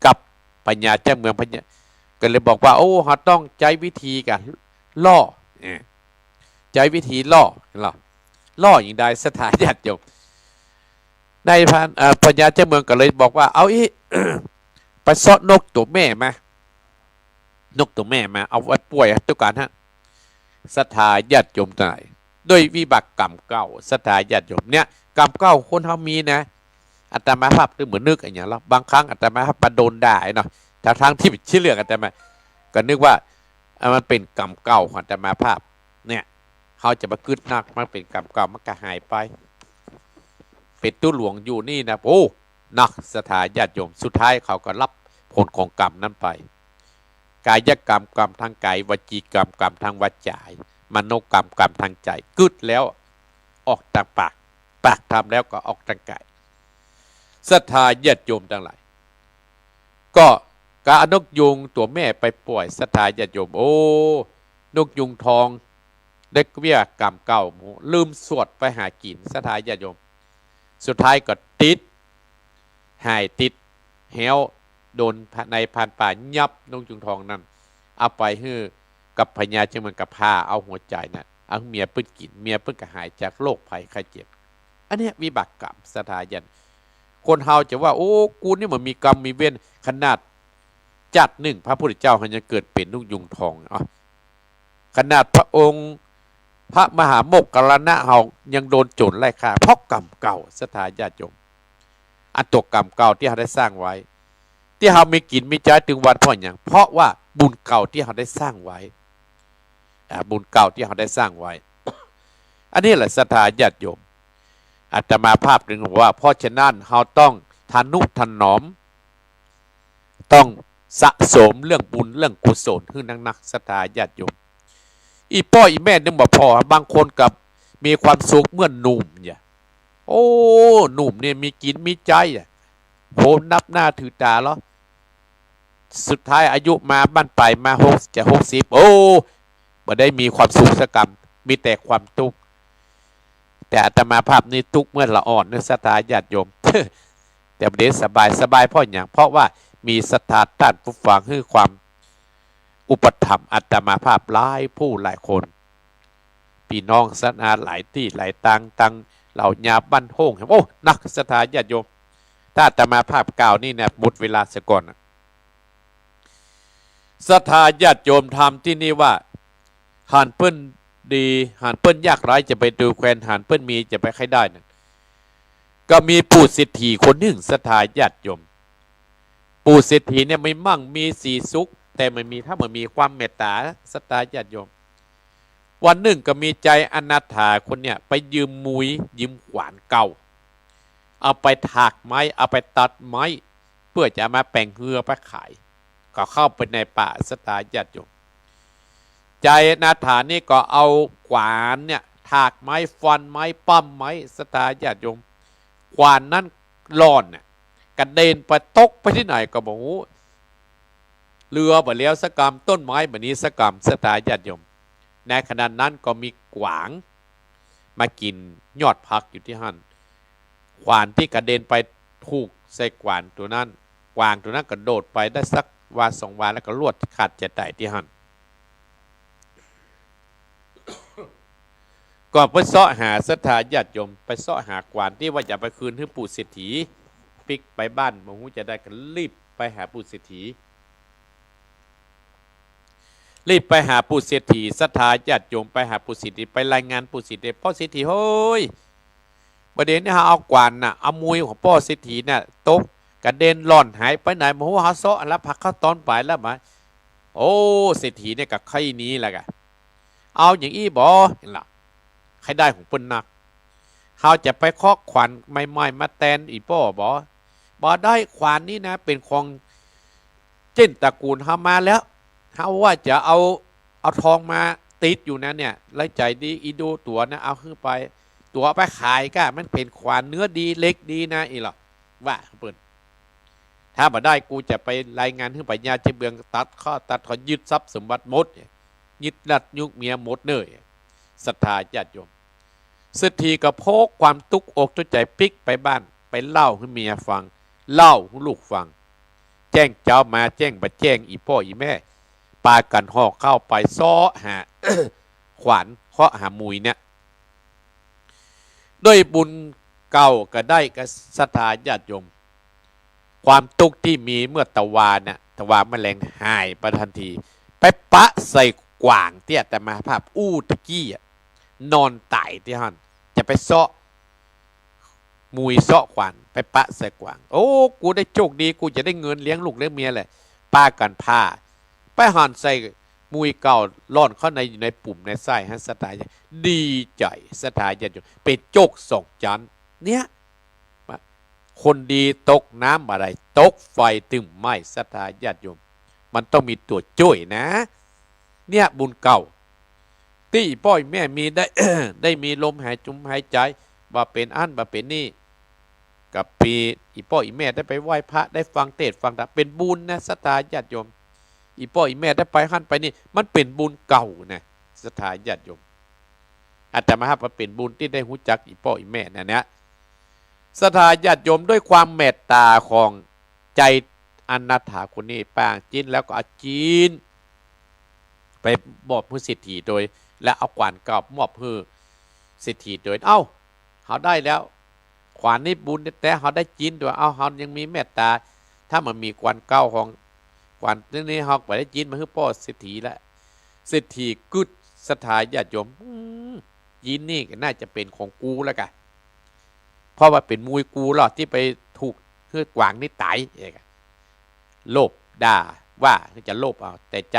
กับปัญญาเจ้าเมืองพญาก็เลยบอกว่าโอ้เราต้องใช้วิธีกันล่อใช้วิธีล่ออย่างใดสถานญาติโยมในพันปัญญาเจ้าเมืองก็เลยบอกว่าเอาอีไปซาะนกตัวแม่มานกตัวแม่มาเอาไว้ป่วยตุการฮะศรัทธาญาติโยมทั้งหลายด้วยวิบากกรรมเก่าศรัทธาญาติโยมเนี่ยกรรมเก่าคนเขามีนะอาตมาภาพเหมือนนึกอย่างเงี้ยแล้วบางครั้งอาตมาภาพมาโดนด่าเนาะทางที่ผิดชื่อเรื่องอาตมาก็นึกว่ามันเป็นกรรมเก่าของอาตมาภาพเนี่ยเขาจะมากึดนักมันเป็นกรรมเก่ามันก็หายไปเป็นตู้หลวงอยู่นี่นะโอ้นักศรัทธาญาติโยมสุดท้ายเขาก็รับผลของกรรมนั้นไปกายกรรมกรรมทางกายวจีกรรมกรรมทางวาจามโนกรรมกรรมทางใจกึดแล้วออกทางปากทำแล้วก็ออกทางกายศรัทธาญาติโยมทั้งหลายก็การนกยุงตัวแม่ไปป่วยศรัทธาญาติโยมโอ้นกยุงทองได้เวียกรรมเก่าลืมสวดไปหากินศรัทธาญาติโยมสุดท้ายก็ติดหายติด แหวโดนในพานป่ายับนงจุงทองนั่นเอาไปฮื้อกับพญาจึงมันกับพาเอาหัวใจน่ะเอาเมียเปิ้นกินเมียเปิ้นก็หายจากโรคภัยไข้เจ็บอันนี้วิบากกรรมสถายันคนเฮาจะว่าโอ้กูนี่มันมีกรรมมีเวรขนาดจัดหนึ่งพระพุทธเจ้ายังเกิดเป็นนกยุงทองขนาดพระองค์พระมหาโมกขลานะเฮายังโดนโจรไล่ฆ่าเพราะกรรมเก่าสถาญาติโยมอันตกกรรมเก่าที่เราได้สร้างไว้ที่เรามีกินมีใจถึงวันเพราะอย่างเพราะว่าบุญเก่าที่เราได้สร้างไว้บุญเก่าที่เราได้สร้างไว้ อันนี้แหละสถาญาติโยมอาตมาภาพหนึ่งว่าเพราะฉะนั้นเราต้องทานุถนอมต้องสะสมเรื่องบุญเรื่องกุศลให้นักศรัทธาญาติโยมอีพ่ออีแม่นึกบ่พอบางคนกับมีความสุขเมื่อหนุ่มเนี่ยโอ้หนุ่มเนี่ยมีกินมีใจโหนับหน้าถือตาแล้วสุดท้ายอายุมาบ้านไปมา60โอ้บ่ได้มีความสุขสักกรรมมีแต่ความทุกข์แต่อาตมาภาพนี้ทุกข์เมื่อละอ่อนนึกศรัทธาญาติโยม แต่ประเดี๋ยวสบายเพราะอย่างเพราะว่ามีศรัทธาต้านผู้ฟังให้ความอุปถัมภ์อาตมาภาพหลายผู้หลายคนพี่น้องศรัทธาหลายที่หลายตังเหล่าญาบ้านโฮ่งโอ้นักศรัทธาญาติโยมถ้าอาตมาภาพกล่าวนี่เนี่ยหมดเวลาเสียก่อนศรัทธาญาติโยมทำที่นี่ว่าหานเปิ้นดีหานเปิ้นยากไร้จะไปดูแควนหานเปิ้นมีจะไปใครได้นั่นก็มีปู่เศรษฐีคนหนึ่งศรัทธาญาติโยมปู่เศรษฐีเนี่ยไม่มั่งมีสีสุขแต่มันมีถ้ามันมีความเมตตาศรัทธาญาติโยมวันหนึ่งก็มีใจอนาถาคนเนี่ยไปยืมมุยยืมขวานเก่าเอาไปถากไม้เอาไปตัดไม้เพื่อจะมาแปลงเหือไปขายก็เข้าไปในป่าศรัทธาญาติโยมใจอนาถานี่ก็เอาขวานเนี่ยถากไม้ฟันไม้ปั้มไม้ศรัทธาญาติโยมขวานนั้นร้อนเนี่ยกระเด็นไปตกไปที่ไหนก็บอกเรือบ่แล้วสกรรมต้นไม้แบบนี้สกรรมศรัทธาญาติโยมในขณะนั้นก็มีกวางมากินยอดผักอยู่ที่หั่นขวานที่กระเด็นไปถูกใส่กวางตัวนั้นกวางตัวนั้นกระโดดไปได้สักวา2 วาแล้วก็ลวดขาดจะตายที่หั่นก็ไปเสาะหาศรัทธาญาติโยมไปเสาะหากวานที่ว่าจะไปคืนให้ปู่เศรษฐีปิกไปบ้านบ่ฮู้จะได้ก็รีบไปหาปู่เศรษฐีศรัทธาญาติโยมไปหาปู่เศรษฐีไปรายงานปู่เศรษฐีพ่อเศรษฐีเฮ้ยประเด็นนี้เอากวานน่ะเอามวยของพ่อเศรษฐีน่ะตกกระเด็นล่อนหายไปไหนบ่ฮู้เฮาเสาะแล้วพักเข้าตอนปลายแล้วมาโอ้เศรษฐีเนี่ยก็ใครนี้แหละกะเอาอย่างอี้บ่เห็นล่ะใครได้ของเปิ้นนักเฮาจะไปเคาะขวัญใหม่ๆมาแตนอีป้อบ่ได้ขวานนี้นะเป็นของเจ้นตระกูลเฮามาแล้วเฮาว่าจะเอาทองมาติดอยู่นะเนี่ยไล่ใจดีอีดูตัวนะเอาขึ้นไปตัวไปขายก็มันเป็นขวานเนื้อดีเล็กดีนะอีหรอว่าเปิ้นถ้าบ่ได้กูจะไปรายงานให้ปัญญาที่เบืองตัดข้อยึดทรัพย์สมบัติหมดยึดรัดยุกเมียหมดเนยศรัทธาญาติโยมเศรษฐีก็โพกความตุกอกตุกใจปิกไปบ้านไปเล่าให้เมียฟังเล่าให้ลูกฟังแจ้งเจ้ามาแจ้งบ่แจ้งอีพ่ออีแม่ปากันห่อเข้าไปซ้อหา ขวานเคาะหามุยเนี่ยด้วยบุญเก่าก็ได้กับศรัทธาญาติโยมความตุกที่มีเมื่อตะวาแมลงหายไปทันทีไปปะใส่กว่างเตี้ยแต่มาภาพตะกี้นอนตายที่หั่นจะไปเซาะมุยเซาะขวานไปปะใส่กว่างโอ้กูได้โชคดีกูจะได้เงินเลี้ยงลูกเลี้ยงเมียแหละป้ากันผ้าไปหั่นใส่มุยเก่าล่อนเข้าในปุ่มในไส้ฮะศรัทธาดีใจศรัทธาญาติโยมเป็นโจก2 จันเนี่ยคนดีตกน้ำอะไรตกไฟตึมไหม้ศรัทธาญาติโยมมันต้องมีตัวช่วยนะเนี่ยบุญเก่าที่พ่อแม่มีได้ ได้มีลมหายจุมหายใจว่าเป็นอันว่าเป็นนี่กับปีอีพ่ออีแม่ได้ไปไหว้พระได้ฟังเทศน์ฟังธรรมเป็นบุญนะศรัทธาญาติโยมอีพ่ออีแม่ได้ไปหั่นไปนี่มันเป็นบุญเก่านะศรัทธาญาติโยมอาตมาว่าเป็นบุญที่ได้รู้จักอีพ่ออีแม่เนี่ยศรัทธาญาติโยมด้วยความเมตตาของ ใจอนาถาคนนี้ป้างจีนแล้วก็เอาจีนไปมอบให้เศรษฐีโดยและเอาขวานเก่ามอบให้เศรษฐีโดยเขาได้แล้วขวานนี้บุญแต่เขาได้จีนด้วยเขายังมีเมตตาถ้ามันมีขวานเก่าของขวานนี้เขาไปได้จีนมาให้พ่อเศรษฐีแล้วเศรษฐีกึศศรัทธาญาติโยมจีนนี่น่าจะเป็นของกูแล้วกันเพราะว่าเป็นมวยกูหรอที่ไปถูกเพื่อกวางนี่ตายโลภด่าว่าจะโลภเอาแต่ใจ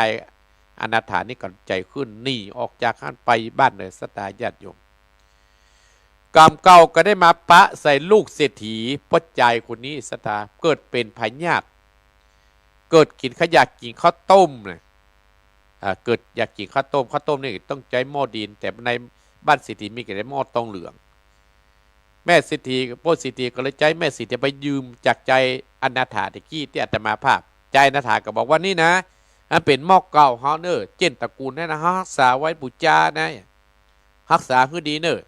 อนาถานี่ก่อนใจขึ้นหนีออกจากข้านไปบ้านเลยศรัทธาญาติโยมกรรมเก่าก็ได้มาปะใส่ลูกเศรษฐีปัจจัยคนนี้ศรัทธาเกิดเป็นพญาติเกิดกินขยะกินข้าวต้มเลยเกิดอยากกินข้าวต้มนี่ต้องใจหม้อดินแต่ในบ้านเศรษฐีมีแต่หม้อทองเหลืองแม่เศรษฐีพ่อเศรษฐีก็เลยใจแม่เศรษฐีไปยืมจากใจอนาถาตะกี้ที่อาตมาภาพใจอนาถาก็บอกว่านี่นะเป็นหม้อเก่าเฮาเนอเจนตระกูลนี่นะรักษาไว้บูชานะรักษาให้ดีเนอ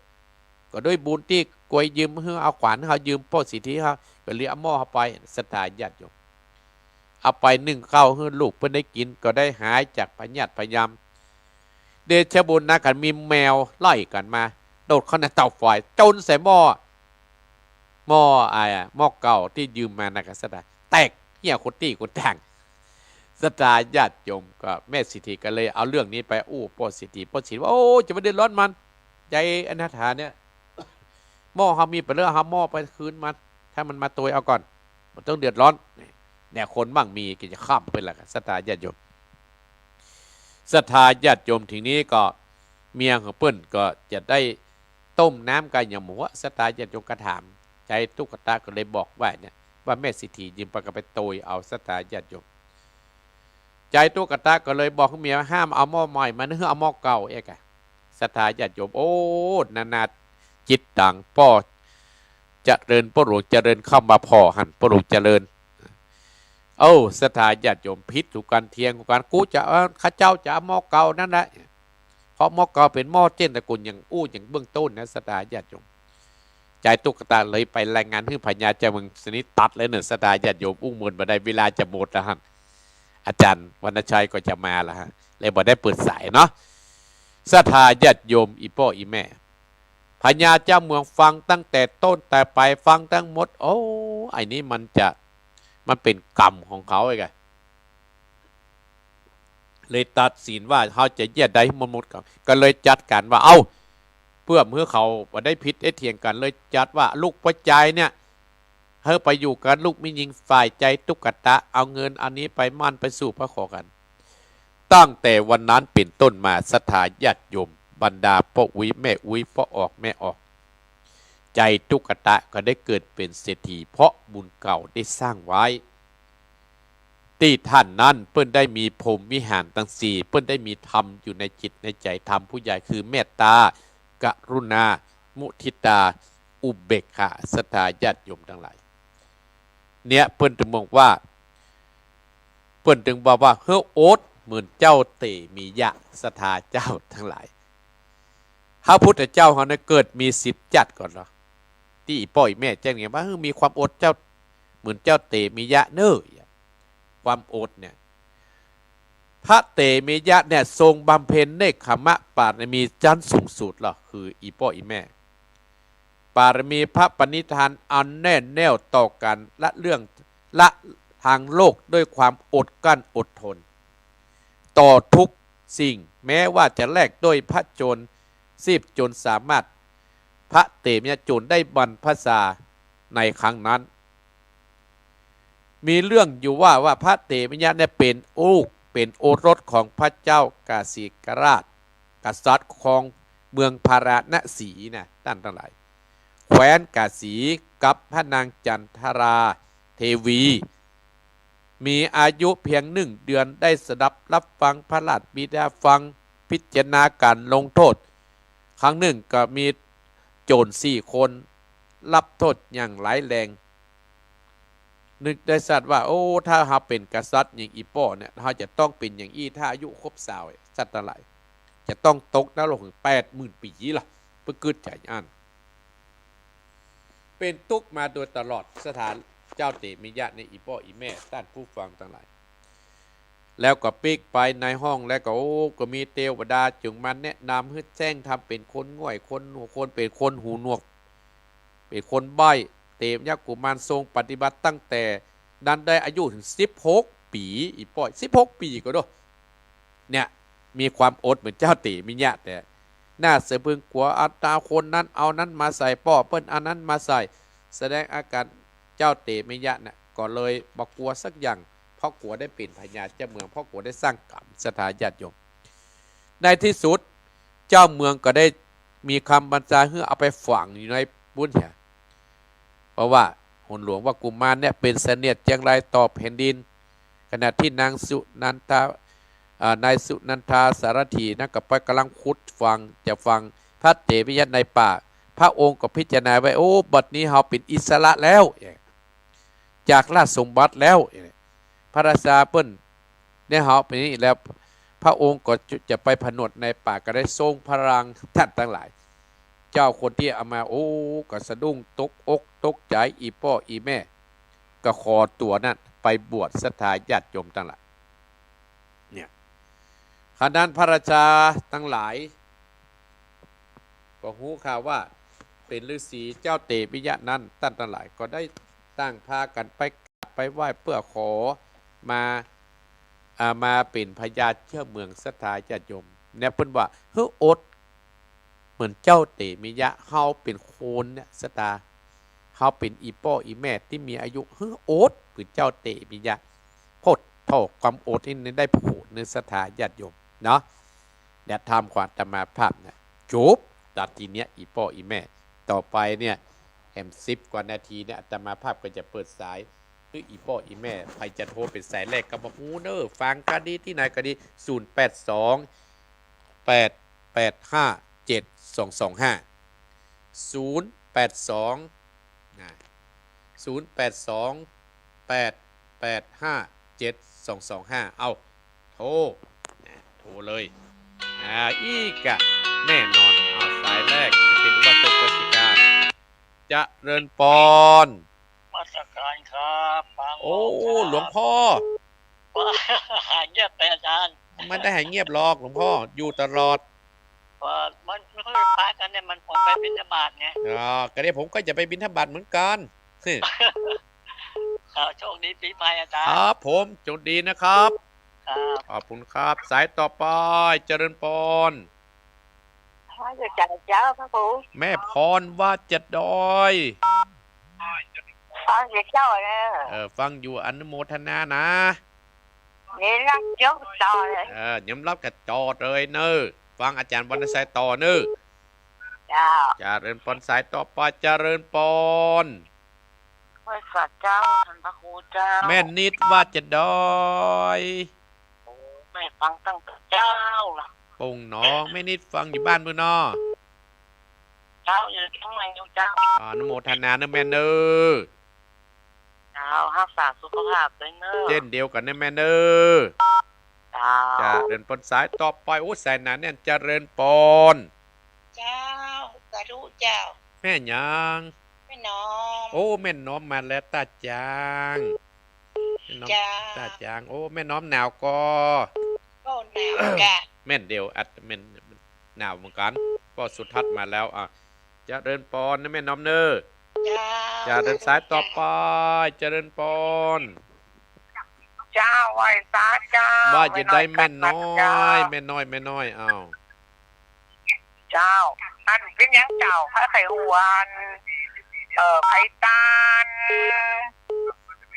ก็ด้วยบุญที่กวยยืมให้เอาขวานเขายืมพ่อเศรษฐีเขาก็เรียกหม้อเข้าไปศรัทธาญาติโยมเอาไปนึ่งข้าวให้ลูกเพื่อได้กินก็ได้หายจากพญาติพยามเดชบุญนะกันมีแมวไล่กันมาโดดเข้าในเตาไฟจนใส่หม้อหม้อเก่าที่ยืมมานะกันศรัทธาแตกเหี้ยคนตี้คนแต่งศรัทธาญาติโยมก็แม่สิทธิก็เลยเอาเรื่องนี้ไปพ่อสิทธิว่าโอ้จะไม่ได้ร้อนมันใจอนาถาเนี่ยหม้อเขามีไปเรื่องหม้อไปคืนมันถ้ามันมาตัวเอาก่อนมันต้องเดือดร้อนเนี่ยคนบ้างมีกิจข้ามเป็นละศรัทธาญาติโยมศรัทธาญาติโยมทีนี้ก็เมียของเปิ้นก็จะได้ต้มน้ำกันอย่างหมูศรัทธาญาติโยมกระถามใจตุ๊กตาก็เลยบอกว่าเนี่ยว่าแม่สิทธิยืมไปก็ไปโตยเอาศรัทธาญาติโยมใจตุ๊กตาก็เลยบอกเมียห้ามเอาหม้อใหม่มาเนื้อเอาหม้อเก่าเอกะศรัทธาญาติโยมโอ้นาจิตดังพ่อเจริญพ่อหลวงเจริญเข้ามาพ่อหันพ่อหลวงเจริญศรัทธาญาติโยมพิษถูกกันเทียงกันกูจะข้าเจ้าจะหม้อเก่านั่นแหละเพราะหม้อเก่าเป็นหม้อเจนตระกูลอย่างอย่างเบื้องต้นนะศรัทธาญาติโยมใจตุ๊กตาเลยไปรายงานให้พญาเจ้าเมืองสนิทตัดเลยศรัทธาญาติโยมเมือนบันไดเวลาจะหมดแล้วฮะอาจารย์วรรณชัยก็จะมาแล้วฮะเลยบ่ได้เปิดสายเนาะศรัทธาญาติโยมอีพ่ออีแม่พญาเจ้าเมืองฟังตั้งแต่ต้นแต่ไปฟังทั้งหมดไอ้นี้มันเป็นกรรมของเขาไงเลยตัดสินว่าเขาจะแยกได้หมดก็เลยจัดการว่าเพื่อเมื่อเขาได้พิษได้เถียงกันเลยจัดว่าลูกปัจจัยเนี่ยเฮ้ไปอยู่กันลูกมิยิงฝ่ายใจตุ๊กตาเอาเงินอันนี้ไปมั่นไปสู่พระขอกันตั้งแต่วันนั้นเป็นต้นมาศรัทธาญาติโยมบรรดาพ่ออุ้ยแม่อุ้ยพ่อออกแม่ออกใจตุ๊กตาก็ได้เกิดเป็นเศรษฐีเพราะบุญเก่าได้สร้างไว้ที่ท่านนั้นเพิ่นได้มีพรหมวิหารทั้งสี่เพิ่นได้มีธรรมอยู่ในจิตในใจธรรมผู้ใหญ่คือเมตตากรุณามุทิตาอุเบกขาศรัทธาญาติโยมทั้งหลายเนี่ยเพิ่นถึงบอกว่าเพิ่นถึงบอกว่าเฮ้อโอ๊ตเหมือนเจ้าเตมียะศรัทธาเจ้าทั้งหลายพระพุทธเจ้าเขาเนี่ยเกิดมีสิทธิ์จัดก่อนเหรอที่พ่อแม่แจ้งไงว่ามีความอดเจ้าเหมือนเจ้าเตมียะเนอความอดเนี่ยพระเตมียะเนี่ยทรงบำเพ็ญเนกขมะปารมีชั้นสูงสุดเหรอคืออีพ่ออีแม่ปารมีพระปณิธานอันแน่แน่วต่อกันละเรื่องละทางโลกด้วยความอดกั้นอดทนต่อทุกสิ่งแม้ว่าจะแลกด้วยพระโจรซีบโจรสามารถพระเตมียะโจรได้บรรพชาในครั้งนั้นมีเรื่องอยู่ว่าพระเตมียะเนี่ยเป็นโอรสของพระเจ้ากาสีกราชกษัตริย์ของเมืองพาราณสีนะท่านทั้งหลายแคว้นกาสีกับพระนางจันทราเทวีมีอายุเพียง1 เดือนได้สดับรับฟังพระราชบิดาฟังพิจารณาการลงโทษครั้งหนึ่งก็มีโจร4 คนรับโทษอย่างร้ายแรงนึกได้สัตว์ว่าถ้าเราเป็นกษัตริย์อย่างอีป้อเนี่ยเราจะต้องเป็นอย่างถ้าอายุครบ20สัตว์อะไรจะต้องตกนรกถึง80,000 ปีล่ะเพื่อเกิดใจอันเป็นทุกข์มาโดยตลอดสถาน เจ้าเตมิยะในอีพ่ออีแม่ท่านผู้ฟังทั้งหลายแล้วก็ปิกไปในห้องแล้วก็ก็มีเทวดาจึงมาแนะนำให้แจ้งทำเป็นคนง่อยคนหนวกคนเป็นคนหูหนวกเป็นคนใบ้เตมยักษ์กุมารทรงปฏิบัติตั้งแต่นั้นได้อายุถึง16 ปีอีป้อย16 ปีก็ด้วยเนี่ยมีความอดเหมือนเจ้าเตมิยะแต่น่าเสือพึงกลัวอัตราคนนั้นเอานั้นมาใส่ป้อเปิ้นอันนั้นมาใส่แสดงอาการเจ้าเตมิยะเนี่ยก็เลยบอกกลัวสักอย่างเพราะกลัวได้เป็นพญาเจ้าเมืองเพราะกลัวได้สร้างกรรมสถาญาติโยมในที่สุดเจ้าเมืองก็ได้มีคำบัญชาให้เอาไปฝังอยู่ในบุญเหี่ยเพราะว่าหนหลวงว่ากุมารเนี่ยเป็นเสนียดจังไรต่อแผ่นดินขณะที่นางสุนันทานายสุนันทาสารถีนั่นก็ไปกำลังคุดฟังจะฟังพระเตมิยะในป่าพระองค์ก็พิจารณาไว้โอ้บัดนี้เราเป็นอิสระแล้วจากราชสมบัติแล้วพระราชาเปิ้นเนี่ยเขาเป็นนี้แล้วพระองค์ก็จะไปผนวดในป่าก็ได้ทรงพลังท่านทั้งหลายเจ้าคนที่เอามาโอ้ก็สะดุ้งตกอกตกใจอีพ่ออีแม่ก็ขอตัวนั้นไปบวชศรัทธาญาติโยมทั้งหลายเนี่ยขณะนั้นพระราชาทั้งหลายก็รู้ข่าวว่าเป็นฤาษีเจ้าเตมิยะนั้นท่านทั้งหลายก็ได้ตั้งพากันไปไหว้เพื่อขอมาเป็นพญาเชื่อเมืองศรัทธาญาติโยมเนี่ยเพิ่นว่าเฮ้ออดเหมือนเจ้าเตมิยะเฮาเป็นโคนเนี่ยศรัทธาเฮาเป็นอีป้ออีแม่ที่มีอายุเฮ้ออดเหมือนเจ้าเตมิยะพดเท่าความอดนี่ได้ผูกในศรัทธาญาติโยมเนาะเดี๋ยวทำความตมาภาพเนี่ยจบตัดทีเนี้ยอีป้ออีแม่ต่อไปเนี่ยแอม10 กว่านาทีเนี่ยตมาภาพก็จะเปิดสายอีพ่ออีแม่ใครจะโทรเป็นสายแรกก็บอกฮูเนอร์ฟังกันดีที่ไหนก็ดี0828527225เอาโทรเลยอีกะแน่นอนสายแรกจะเป็นวัดโกสิกาจะเริญปอนมาสักการครับโอ้หลวงพ่อหายเงียบไปอาจารย์มันได้หายเงียบหรอกหลวงพ่ออยู่ตลอดมันไม่ค่อยพากันเนี่ยมันผมไปบิณฑบาตไงก็ได้ผมก็จะไปบิณฑบาตเหมือนกันโชคดีปีใหม่อาจารย์ครับผมโชคดีนะครับขอบคุณครับสายต่อไปเจริญปอนแม่พรว่าจะดอยฟังเจ้าเลยฟังอยู่อนุโมทนานะนี่รับยกต่อเลยย้ำรับกับจอเลยเนอะฟังอาจารย์วรรณชัยต่อเนอะเจริญปอนสายต่อไปเจริญปอนพระสัตว์เจ้าท่านพระครูเจ้าแม่นิดว่าจะดอยไม่ฟังตั้งแต่เจ้าล่ะปุ่งน้องแม่นิดฟังอยู่บ้านมือนอเจ้าอยู่ทั้งไหนอยู่เจ้าอนุโมทนาเนอะแม่เนอะรักษาสุขภาพด้วยเนอะเช่นเดียวกันนะแม่เนอะจะเริญปอนสายต่อไปโอ้แสนหนาเนี่ยจะเริญปอนเจ้ากระดูเจ้าแม่ยังแม่น้อมโอ้แม่น้อมมาแล้วตาจางตาจางโอ้แม่น้อมหนาวก็หนาวกะแม่นเดียวอัดแม่นหนาวเหมือนกันก็สุทัศน์มาแล้วจะเริญปอนนะแม่น้อมเนอะจะเดินสายต่อไปเจริญปอนเจ้าไหว้ตาเจ้าว่าจะได้แม่น้อยแม่น้อยเจ้าอันเป็นยังเจ้าพระไข่หวานไข่ตาล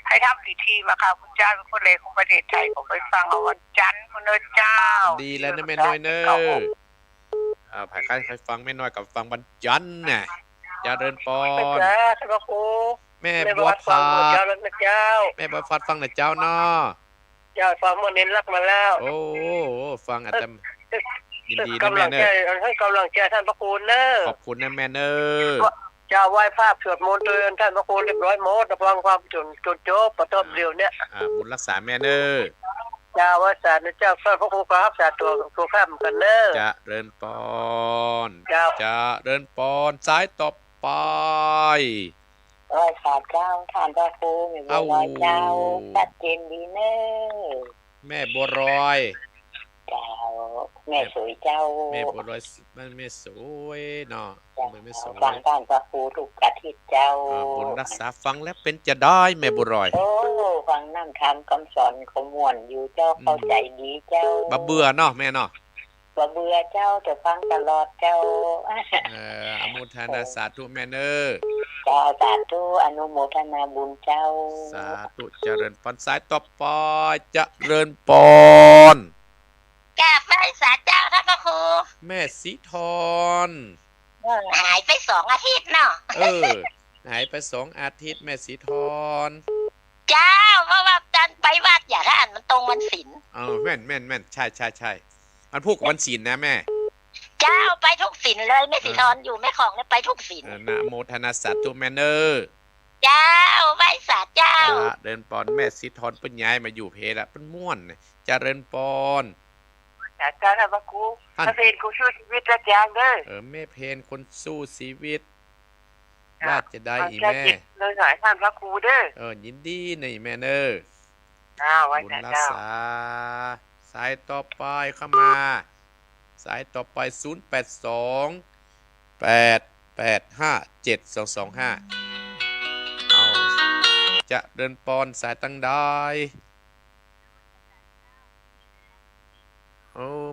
ให้ทำพิธีมาค่ะคุณเจ้าเป็นคนเลวของประเทศไทยผมไปฟังวันจันทร์คุณเจ้าดีแล้วนะแม่น้อยเนอะผ่านการไปฟังแม่น้อยกับฟังวันจันทร์น่ะเจริญปอนแม่บัวพาแม่บัวพาฟังนะเจ้าเนาะเจ้าฟังมันเน้นรักมาแล้วโอ้ฟังอาจารย์ยินดีนะแม่เนอะให้กำลังใจท่านพระคุณเนอะขอบคุณนะแม่เนอะเจ้าไหว้ภาพสวดมนต์เตือนท่านพระคุณเรียบร้อยหมดระวังความจนโจ๊บประทับเดียวเนี่ยบุญรักษาแม่เนอะเจ้าว่าสารเจ้าพระครูก็รักษาตัวข้ามกันเนอะจะเริญปอนจะเริญปอนสายต่อไป ร้อยขาเจ้าทานพระครูมีบัวลอยเจ้าชัดเจนดีเนอ แม่บัวรอย เจ้าแม่สวยเจ้า แม่บัวรอยมันแม่สวยเนาะมันไม่สวย ฟังท่านพระครูทุกอาทิตย์เจ้า บุญรักษาฟังแล้วเป็นจะได้แม่บัวรอย โอ้ฟังนั่งทำคำสอนขมวนอยู่เจ้าเข้าใจดีเจ้า บ่เบื่อเนาะแม่เนาะ บ่เบื่อเจ้าจะฟังตลอดเจ้า อนุโมทนาสาธุแม่เนอ เจ้าสาธุอนุโมทนาบุญเจ้า สาธุเจริญพรสายต่อไปเจริญพร กราบไหว้สาเจ้าท่านพระครู แม่สีทร หายไป2 อาทิตย์เนาะ หายไป2 อาทิตย์แม่สีทร เจ้าเพราะว่าจันไปวัดอย่าท่านมันตรงวันศีล แม่นใช่มันพูดกับวันศีลนะแม่ เจ้าไปทุกศีลเลยแม่สีทรอยู่แม่ของเนี่ยไปทุกศีล นะโมทนาสาธุแม่เนอ เจ้าไหว้สาเจ้า เดินปอนแม่สีทรเปิ้นย้ายมาอยู่เพละเปิ้นม่วนเจริญปอน อาจารย์พระครูพระเพทกูช่วยชีวิตละจางเด้อ แม่เพนคนสู้ชีวิตว่าจะได้อีแม่ เลยหน่อยท่านพระครูเด้อ ยินดีในแม่เนอ ไว้ บุญ จ้า รัก เจ้า ษาสายต่อไปเข้ามา สายต่อไป0828857225เอาจะเดินปอนสายตั้งได้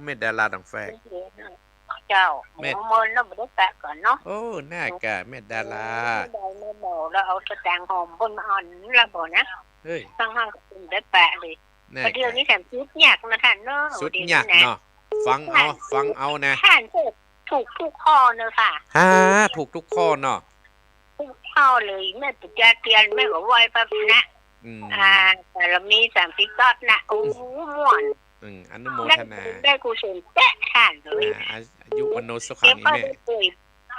แม่ดาราดังแฟก เจ้าหมูมนแล้วบ่ได้แปะก่อนเนาะ หน้ากะแม่ดารา ได้มาบอกแล้วเอาสแตงหอมบนมาอ่อนแล้วบ่นะ เฮ้ย ตั้งห้างคุณได้แปะเลย หน้า ประเดี๋ยว กะ นี้แถมชุดยากนะท่านเนาะ สุดหยักเนาะฟังเอานะ ท่านถูกทุกข้อเนอะค่ะ ถูกทุกข้อเนาะ ทุกข้อเลยแม่ตุจาเตียนแม่ก็ไหวปั๊บนะแต่ละมี30 รอบนะโอ้โหม่วน อนุโมทนา ได้กุศลแปะท่านเลย อายุวันโนสุขั เก็ ง บ นี่ เข้า แม่ ไปปุ๋ย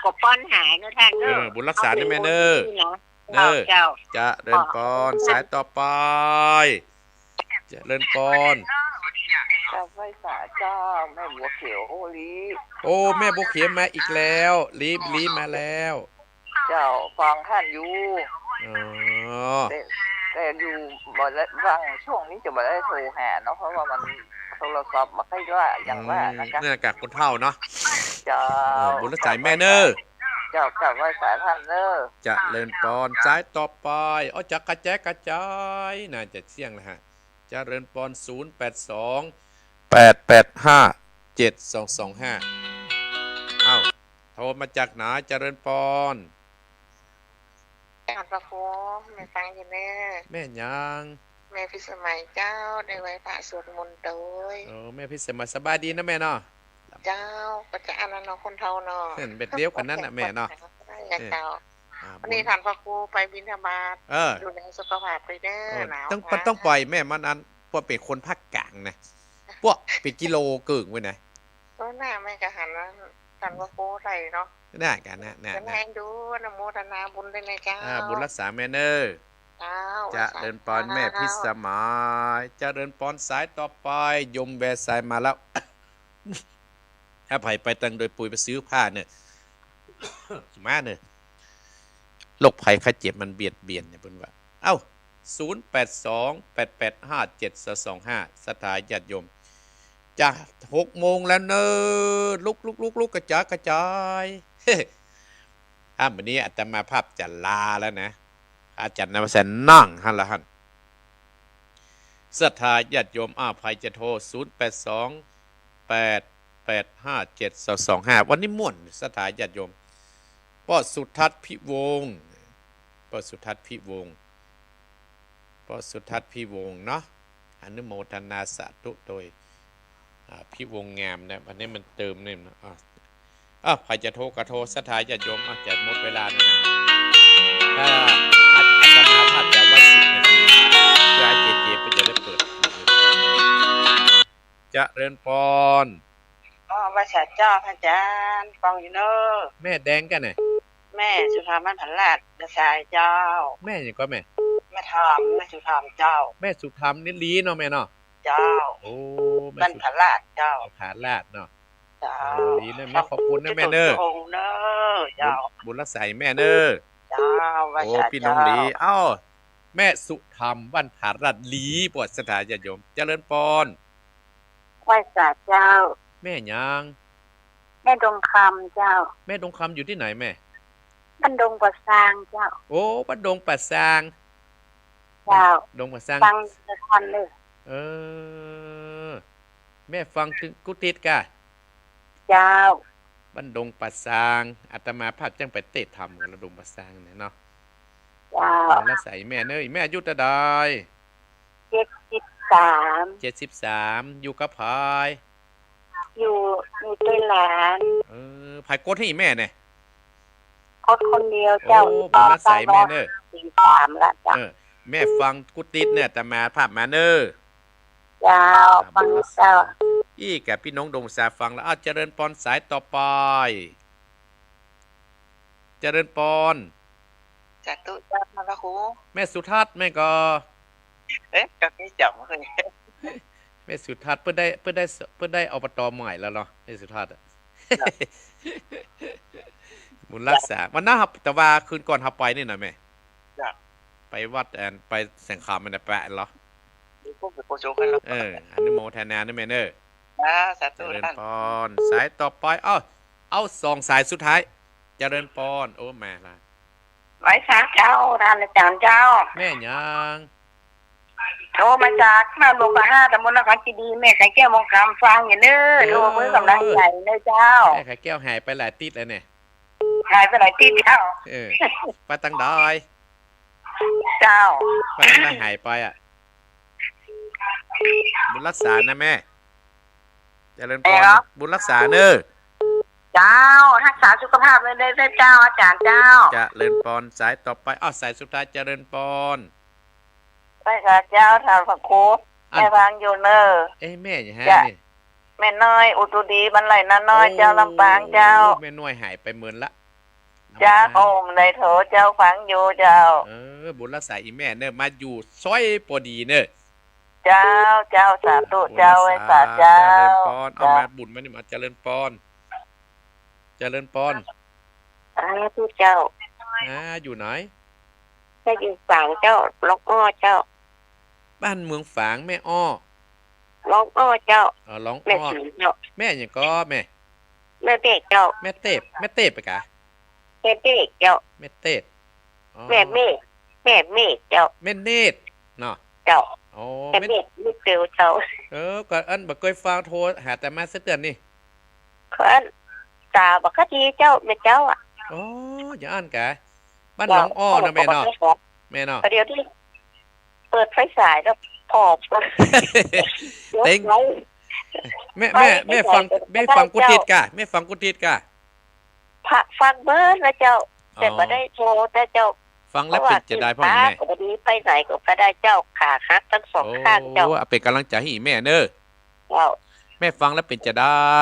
กบป้อนหายเนอะท่านเนอะ บุญรักษาด้วยแม่เนอเนอ เจ้า จะเดินปอนสายต่อไปจะเดินปอน กราบไหว้สาเจ้าแม่บัวเขียวโอลี แม่บุเขียมมาอีกแล้วลีมาแล้ว เจ้าฟังท่านอยู่ แต่อยู่บ่ได้ฟังช่วงนี้จะบ่ได้โทรหาเนาะเพราะว่ามันโทรศัพท์บ่ค่อยว่าอย่างว่านะคะ นี่อากาศคนเท่าเนาะ เจ้า บุญรักษาแม่เนอ เจ้ากราบไหว้สาท่านเนอ จะเดินปอนสายต่อไปจะกระแจกระจายน่าจะเสี่ยงแล้วฮะจะเดินปอน0828857225โทรมาจากไหนจะเดินปอน ท่านพระครูแม่ฟังอยู่เนอะ แม่ยัง แม่พิสมัยเจ้าได้ไหว้พระสวดมนต์โดย แม่พิเศษมาสบายดีนะแม่เนาะ เจ้าก็จะอันนั้นเนาะคนเท่าเนาะ เบ็ดเลี้ยวกันนั่นน่ะแม่เนาะ เจ้าวันนี้ท่านพระครูไปบิณฑบาตดูแลสุขภาพไปเด้อหนาว ต้องปล่อยแม่มันนั้นพวกเป็นคนภาคกลางนะพวกเป็นกิโลเกิ่งไว้นะ ก็หน้าแม่ก็หันว่าท่านพระครูใส่เนาะ น่ากันนะ จะแม่ดูนะโมทนาบุญด้วยนะเจ้า บุญรักษาแม่เนอ จะเดินปอนแม่พิสมัยจะเดินปอนสายต่อไปยมแวสายมาแล้วถ้าไผ่ไปตังโดยปุ๋ยไปซื้อผ้าเนี่ยมาเนี่ยโรคภัยไข้เจ็บมันเบียดเบียนเนี่ยเพิ่นว่า0828857225สถาญาติโยมจะ6 โมงแล้วเนอะลุกกระจายวันนี้อาตมาภาพจะลาแล้วนะอาจารย์นวแสนนั่งฮั่นละฮั่นศรัทธาญาติโยมภัยจะโทร0828857225วันนี้ม่วนศรัทธาญาติโยมป้อสุทัศน์พิวงศ์ป้อสุทัศน์พิวงศ์เนาะอนุโมทนาสาธุโดยพิวงศ์งามนะวันนี้มันเติมเนี่ยนะภัยจะโทรกระโทรศรัทธาญาติโยมจะหมดเวลาแล้วนะถ้าอาตมาภาพจะวัด10 นาทีเพื่อให้เจก็จะได้เปิดจะเริญพร พระสาเจ้าพระอาจารย์ฟังอยู่เนอะ แม่แดงกันน่ะ แม่สุธามันผันลาดนะสายเจ้า แม่ยังก็แม่ แม่ธรรมแม่สุธามเจ้า แม่สุธรรมนี่ลีเนาะแม่เนาะ เจ้า แม่ มัน สุ ผันลาดเจ้า ผาลาดเนาะ เจ้า ลีนะแม่ขอบคุณนะแม่เนอ องค์เนอะเจ้า บุญรักษาแม่เนอ เ เจ้าว่า โอ้ จ้า พี่น้อง เจ้า หลีเอ้าแม่สุธรรมวันผารัตน์หลีปวดสถานญาติโยมเจริญพร ว่าจ้าเจ้า แม่หยัง แม่ดงคำเจ้า แม่ดงคำอยู่ที่ไหนแม่ บ้านดงประสางเจ้า โอ้บ้านดงปัดซาง เจ้า ดงปัดซาง ฟังละครเลย เออแม่ฟังถึงกุฏิกะ เจ้า บ้านดงปัดซางอาตมาภาพจังไปเตะทำกันแล้วดงปัดซางเนี่ยเนาะ เจ้า แล้วใส่แม่เนยแม่อายุตะได 73 73อยู่กับพาย อยู่ด้วยหลาน พายกดให้แม่เนี่ย คนเดียวเจ้า โอ้บุญรักใส่แม่เนย 43ละเจ้า แม่ฟังกุฏิเนี่ยแต่มาภาพมาเนอ เจ้าฟังเจ้า อีแกพี่น้องดงสาฟังแล้วเจริญปอนสายต่อไป เจริญปอน สาธุเจ้าพระครู แม่สุทัศน์แม่ก็ กับนี่จับเลย แม่สุทัศน์เพื่อได้อบตใหม่แล้วเนาะแม่สุทัศน์อะ บุญรักษาวันหน้าครับแต่ว่าคืนก่อนทับไปนี่หน่อยแม่ไปวัดไปแสงขามมันแปะเหรอ พวกโคโจกันแล้ว อนุโมทนาด้วยแม่เนอ สา เจ ธุ ริญ ท่าน ปอนสายต่อไปเอา2 สายสุดท้ายเจริญปอนโอ้แม่ละ ไว้สาเจ้าท่านอาจารย์เจ้า แม่ยัง โทรมาจากน้ำหลวงพระห้าตำบลนครจีดีแม่ไข่แก้วมองคำฟังอย่างเน้อโทรมือกำลังใหญ่เลยเจ้า แม่ไข่แก้วหายไปหลายติดแล้วเนี่ย หายไปไหนที่เจ้า ไปตั้งดอย เจ้า ไปตั้งดอยหายไปอ่ะบุญรักษานะแม่เจริญปอนบุญรักษาเนอ เจ้ารักษาสุขภาพเลยได้เจ้าอาจารย์เจ้า เจริญปอนสายต่อไปสายสุดท้ายเจริญปอน ไปค่ะเจ้าท่านพระครูแม่ฟังอยู่เนอ แม่อย่างฮะนี่ แม่น้อยอุตุดีบันไหลน้าน้อยเจ้าลำปางเจ้า แม่น้อยหายไปเมือนละ เจ้าโอมในโถเจ้าฟังอยู่เจ้า บุญรักษาอีแม่เนอมาอยู่ซอยพอดีเนอ เจ้าสาธุเจ้าไว้สาเจ้า เจริญปอนเอามาบุญมานี่มาเจริญปอนเจริญปอน ทุกเจ้า อยู่ไหน จะอยู่ฝั่งเจ้าล็อกอ้อเจ้า บ้านเมืองฝางแม่อ้อ ล็อกอ้อเจ้า ร้อง แม่ อ้อ ผีเจ้า แม่อย่างก็แม่ แม่เด็กเจ้า แม่เตบไปกะ แม่เด็กเจ้า แม่เตบ แม่เมฆเจ้า แม่เนตรเนาะ เจ้า โอ้ แม่เมฆลูกเดียวเจ้า ก่อนอันบ่เคยฟังโทรหาแต่มาสักเดือนนี่ คนตาบักทีเจ้าแม่เจ้าอ่ะ อย่าอ่านกะบ้านหนองอ้อนะแม่เนาะแม่เนาะ เดี๋ยวที่เปิดไฟฉายแล้วพอบ เต็งแม่ฟังกุฏิกะแม่ฟังกุฏิกะ ฟังเบิร์ดแล้วเจ้าแต่ก็ได้โทรแต่เจ้า ฟังแล้วเป็นจะได้พ่อแม่ ก็บ่ดีไปไหนก็ได้เจ้าขาหักทั้งสองข้างเจ้า เป็นกำลังใจให้แม่เนอะ เจ้า แม่ฟังแล้วเป็นจะได้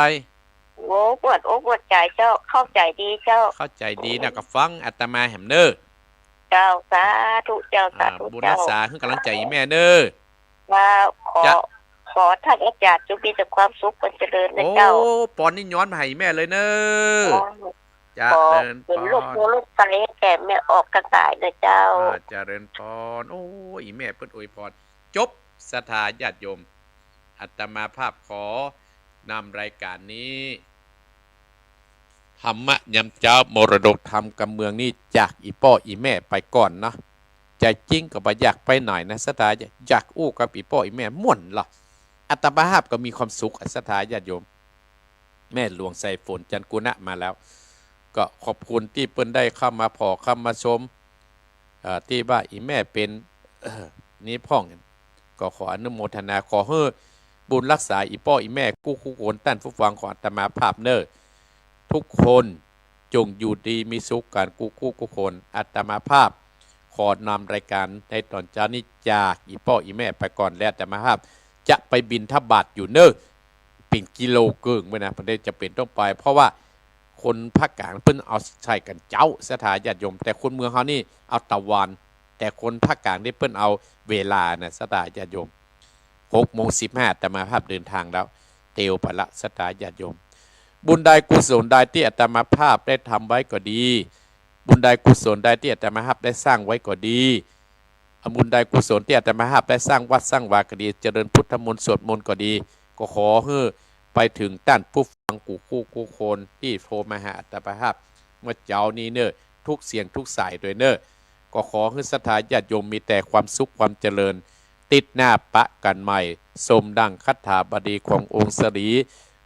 โอ้ปวดใจเจ้าเข้าใจดีเจ้า เข้าใจดีนะก็ฟังอาตมาแหมเนอะ เจ้าสาธุเจ้าสาธุ บุญ เจ้า รักษาให้กำลังใจแม่เนอะ ว่าขอท่านอาจารย์จุมีแต่ความสุขความเจริญนะเจ้า ปอนนี่ย้อนมาให้แม่เลยเนอะจะ ขอ เดินป เป็น อ ลูก น ลูกทะเลแก่แม่ออกกระต่ายนะเจ้า จะเดินปอนโอ้ยแม่เพิ่นอวยพรจบสถาญาติโยมอาตมาภาพขอนำรายการนี้ธรรมะยำเจ้ามรดกธรรมกำเมืองนี้จากอีป้ออีแม่ไปก่อนเนาะใจจริงก็บ่อยากไปหน่อยนะสถาอยากอู้กับอีป้ออีแม่ม่วนหรออาตมาภาพก็มีความสุขสถาญาติโยมแม่หลวงใส่ฝนจันกุณะมาแล้วก็ขอบคุณที่เปิ้นได้เข้ามาพอเข้ามาชมที่ว่าอีแม่เป็นนี้พ่องก็ขออนุโมทนาขอให้บุญรักษาอีป้ออีแม่กู้คู่คนต้านผู้ฟังของอาตมาภาพเนอทุกคนจงอยู่ดีมีสุขการกู้คู่คนอาตมาภาพขอนำรายการในตอนเช้านี้จากอีป้ออีแม่ไปก่อนแล้วอาตมาภาพจะไปบินทบาทอยู่เนอเป็นกิโลเกิงไปนะประเด็นจะเป็นต้องไปเพราะว่าคนภาคกลางเพิ่นเอาใช้กันเจ้าสถาญาติโยมแต่คนเมืองเขานี่เอาตะวันแต่คนภาคกลางนี่เพิ่นเอาเวลานะสถาญาติโยม6:15แต่มาภาพเดินทางแล้วเตียวไปละสถาญาติโยมบุญใดกุศลใดที่อาตมาภาพได้ทำไว้ก็ดี บุญใดกุศลใดที่อาตมาภาพได้สร้างไว้ก็ดีบุญใดกุศลที่อาตมาภาพได้สร้างวัดสร้างวาก็ดีเจริญพุทธมนต์สวดมนต์ก็ดีก็ขอให้ไปถึงต้านผู้ฟังกูคู่กูโคนที่โทรมาหาอาตมาภาพเมื่อเจ้านี้เนอะทุกเสียงทุกสายโดยเนอะก็ขอให้ศรัทธาญาติโยมมีแต่ความสุขความเจริญติดหน้าปะกันใหม่สมดังคาถาบดีขององค์สรี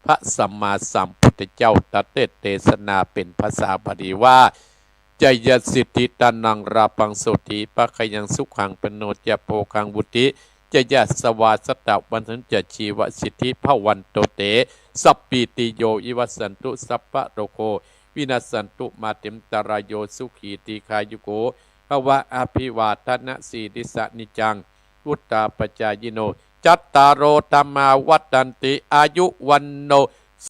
พระสัมมาสัมพุทธเจ้าตรัสเทศนาเป็นภาษาบาลีว่าจยสิทธิตานังราปังโสติปะขยังสุขังปโนจโพคังบุติจยสวาสตะวันทันจชีวสิทธิภวันโตเตสัพปิติโยอิวัสสันตุสัพพะโรโควินัสสันตุมาเต็มตรายโยสุขีติคายุโกภวะอภิวาทนะสีดิสนิจังพุทธาปจายโนจัตตารโอธรรมาวัฏันติอายุวันโน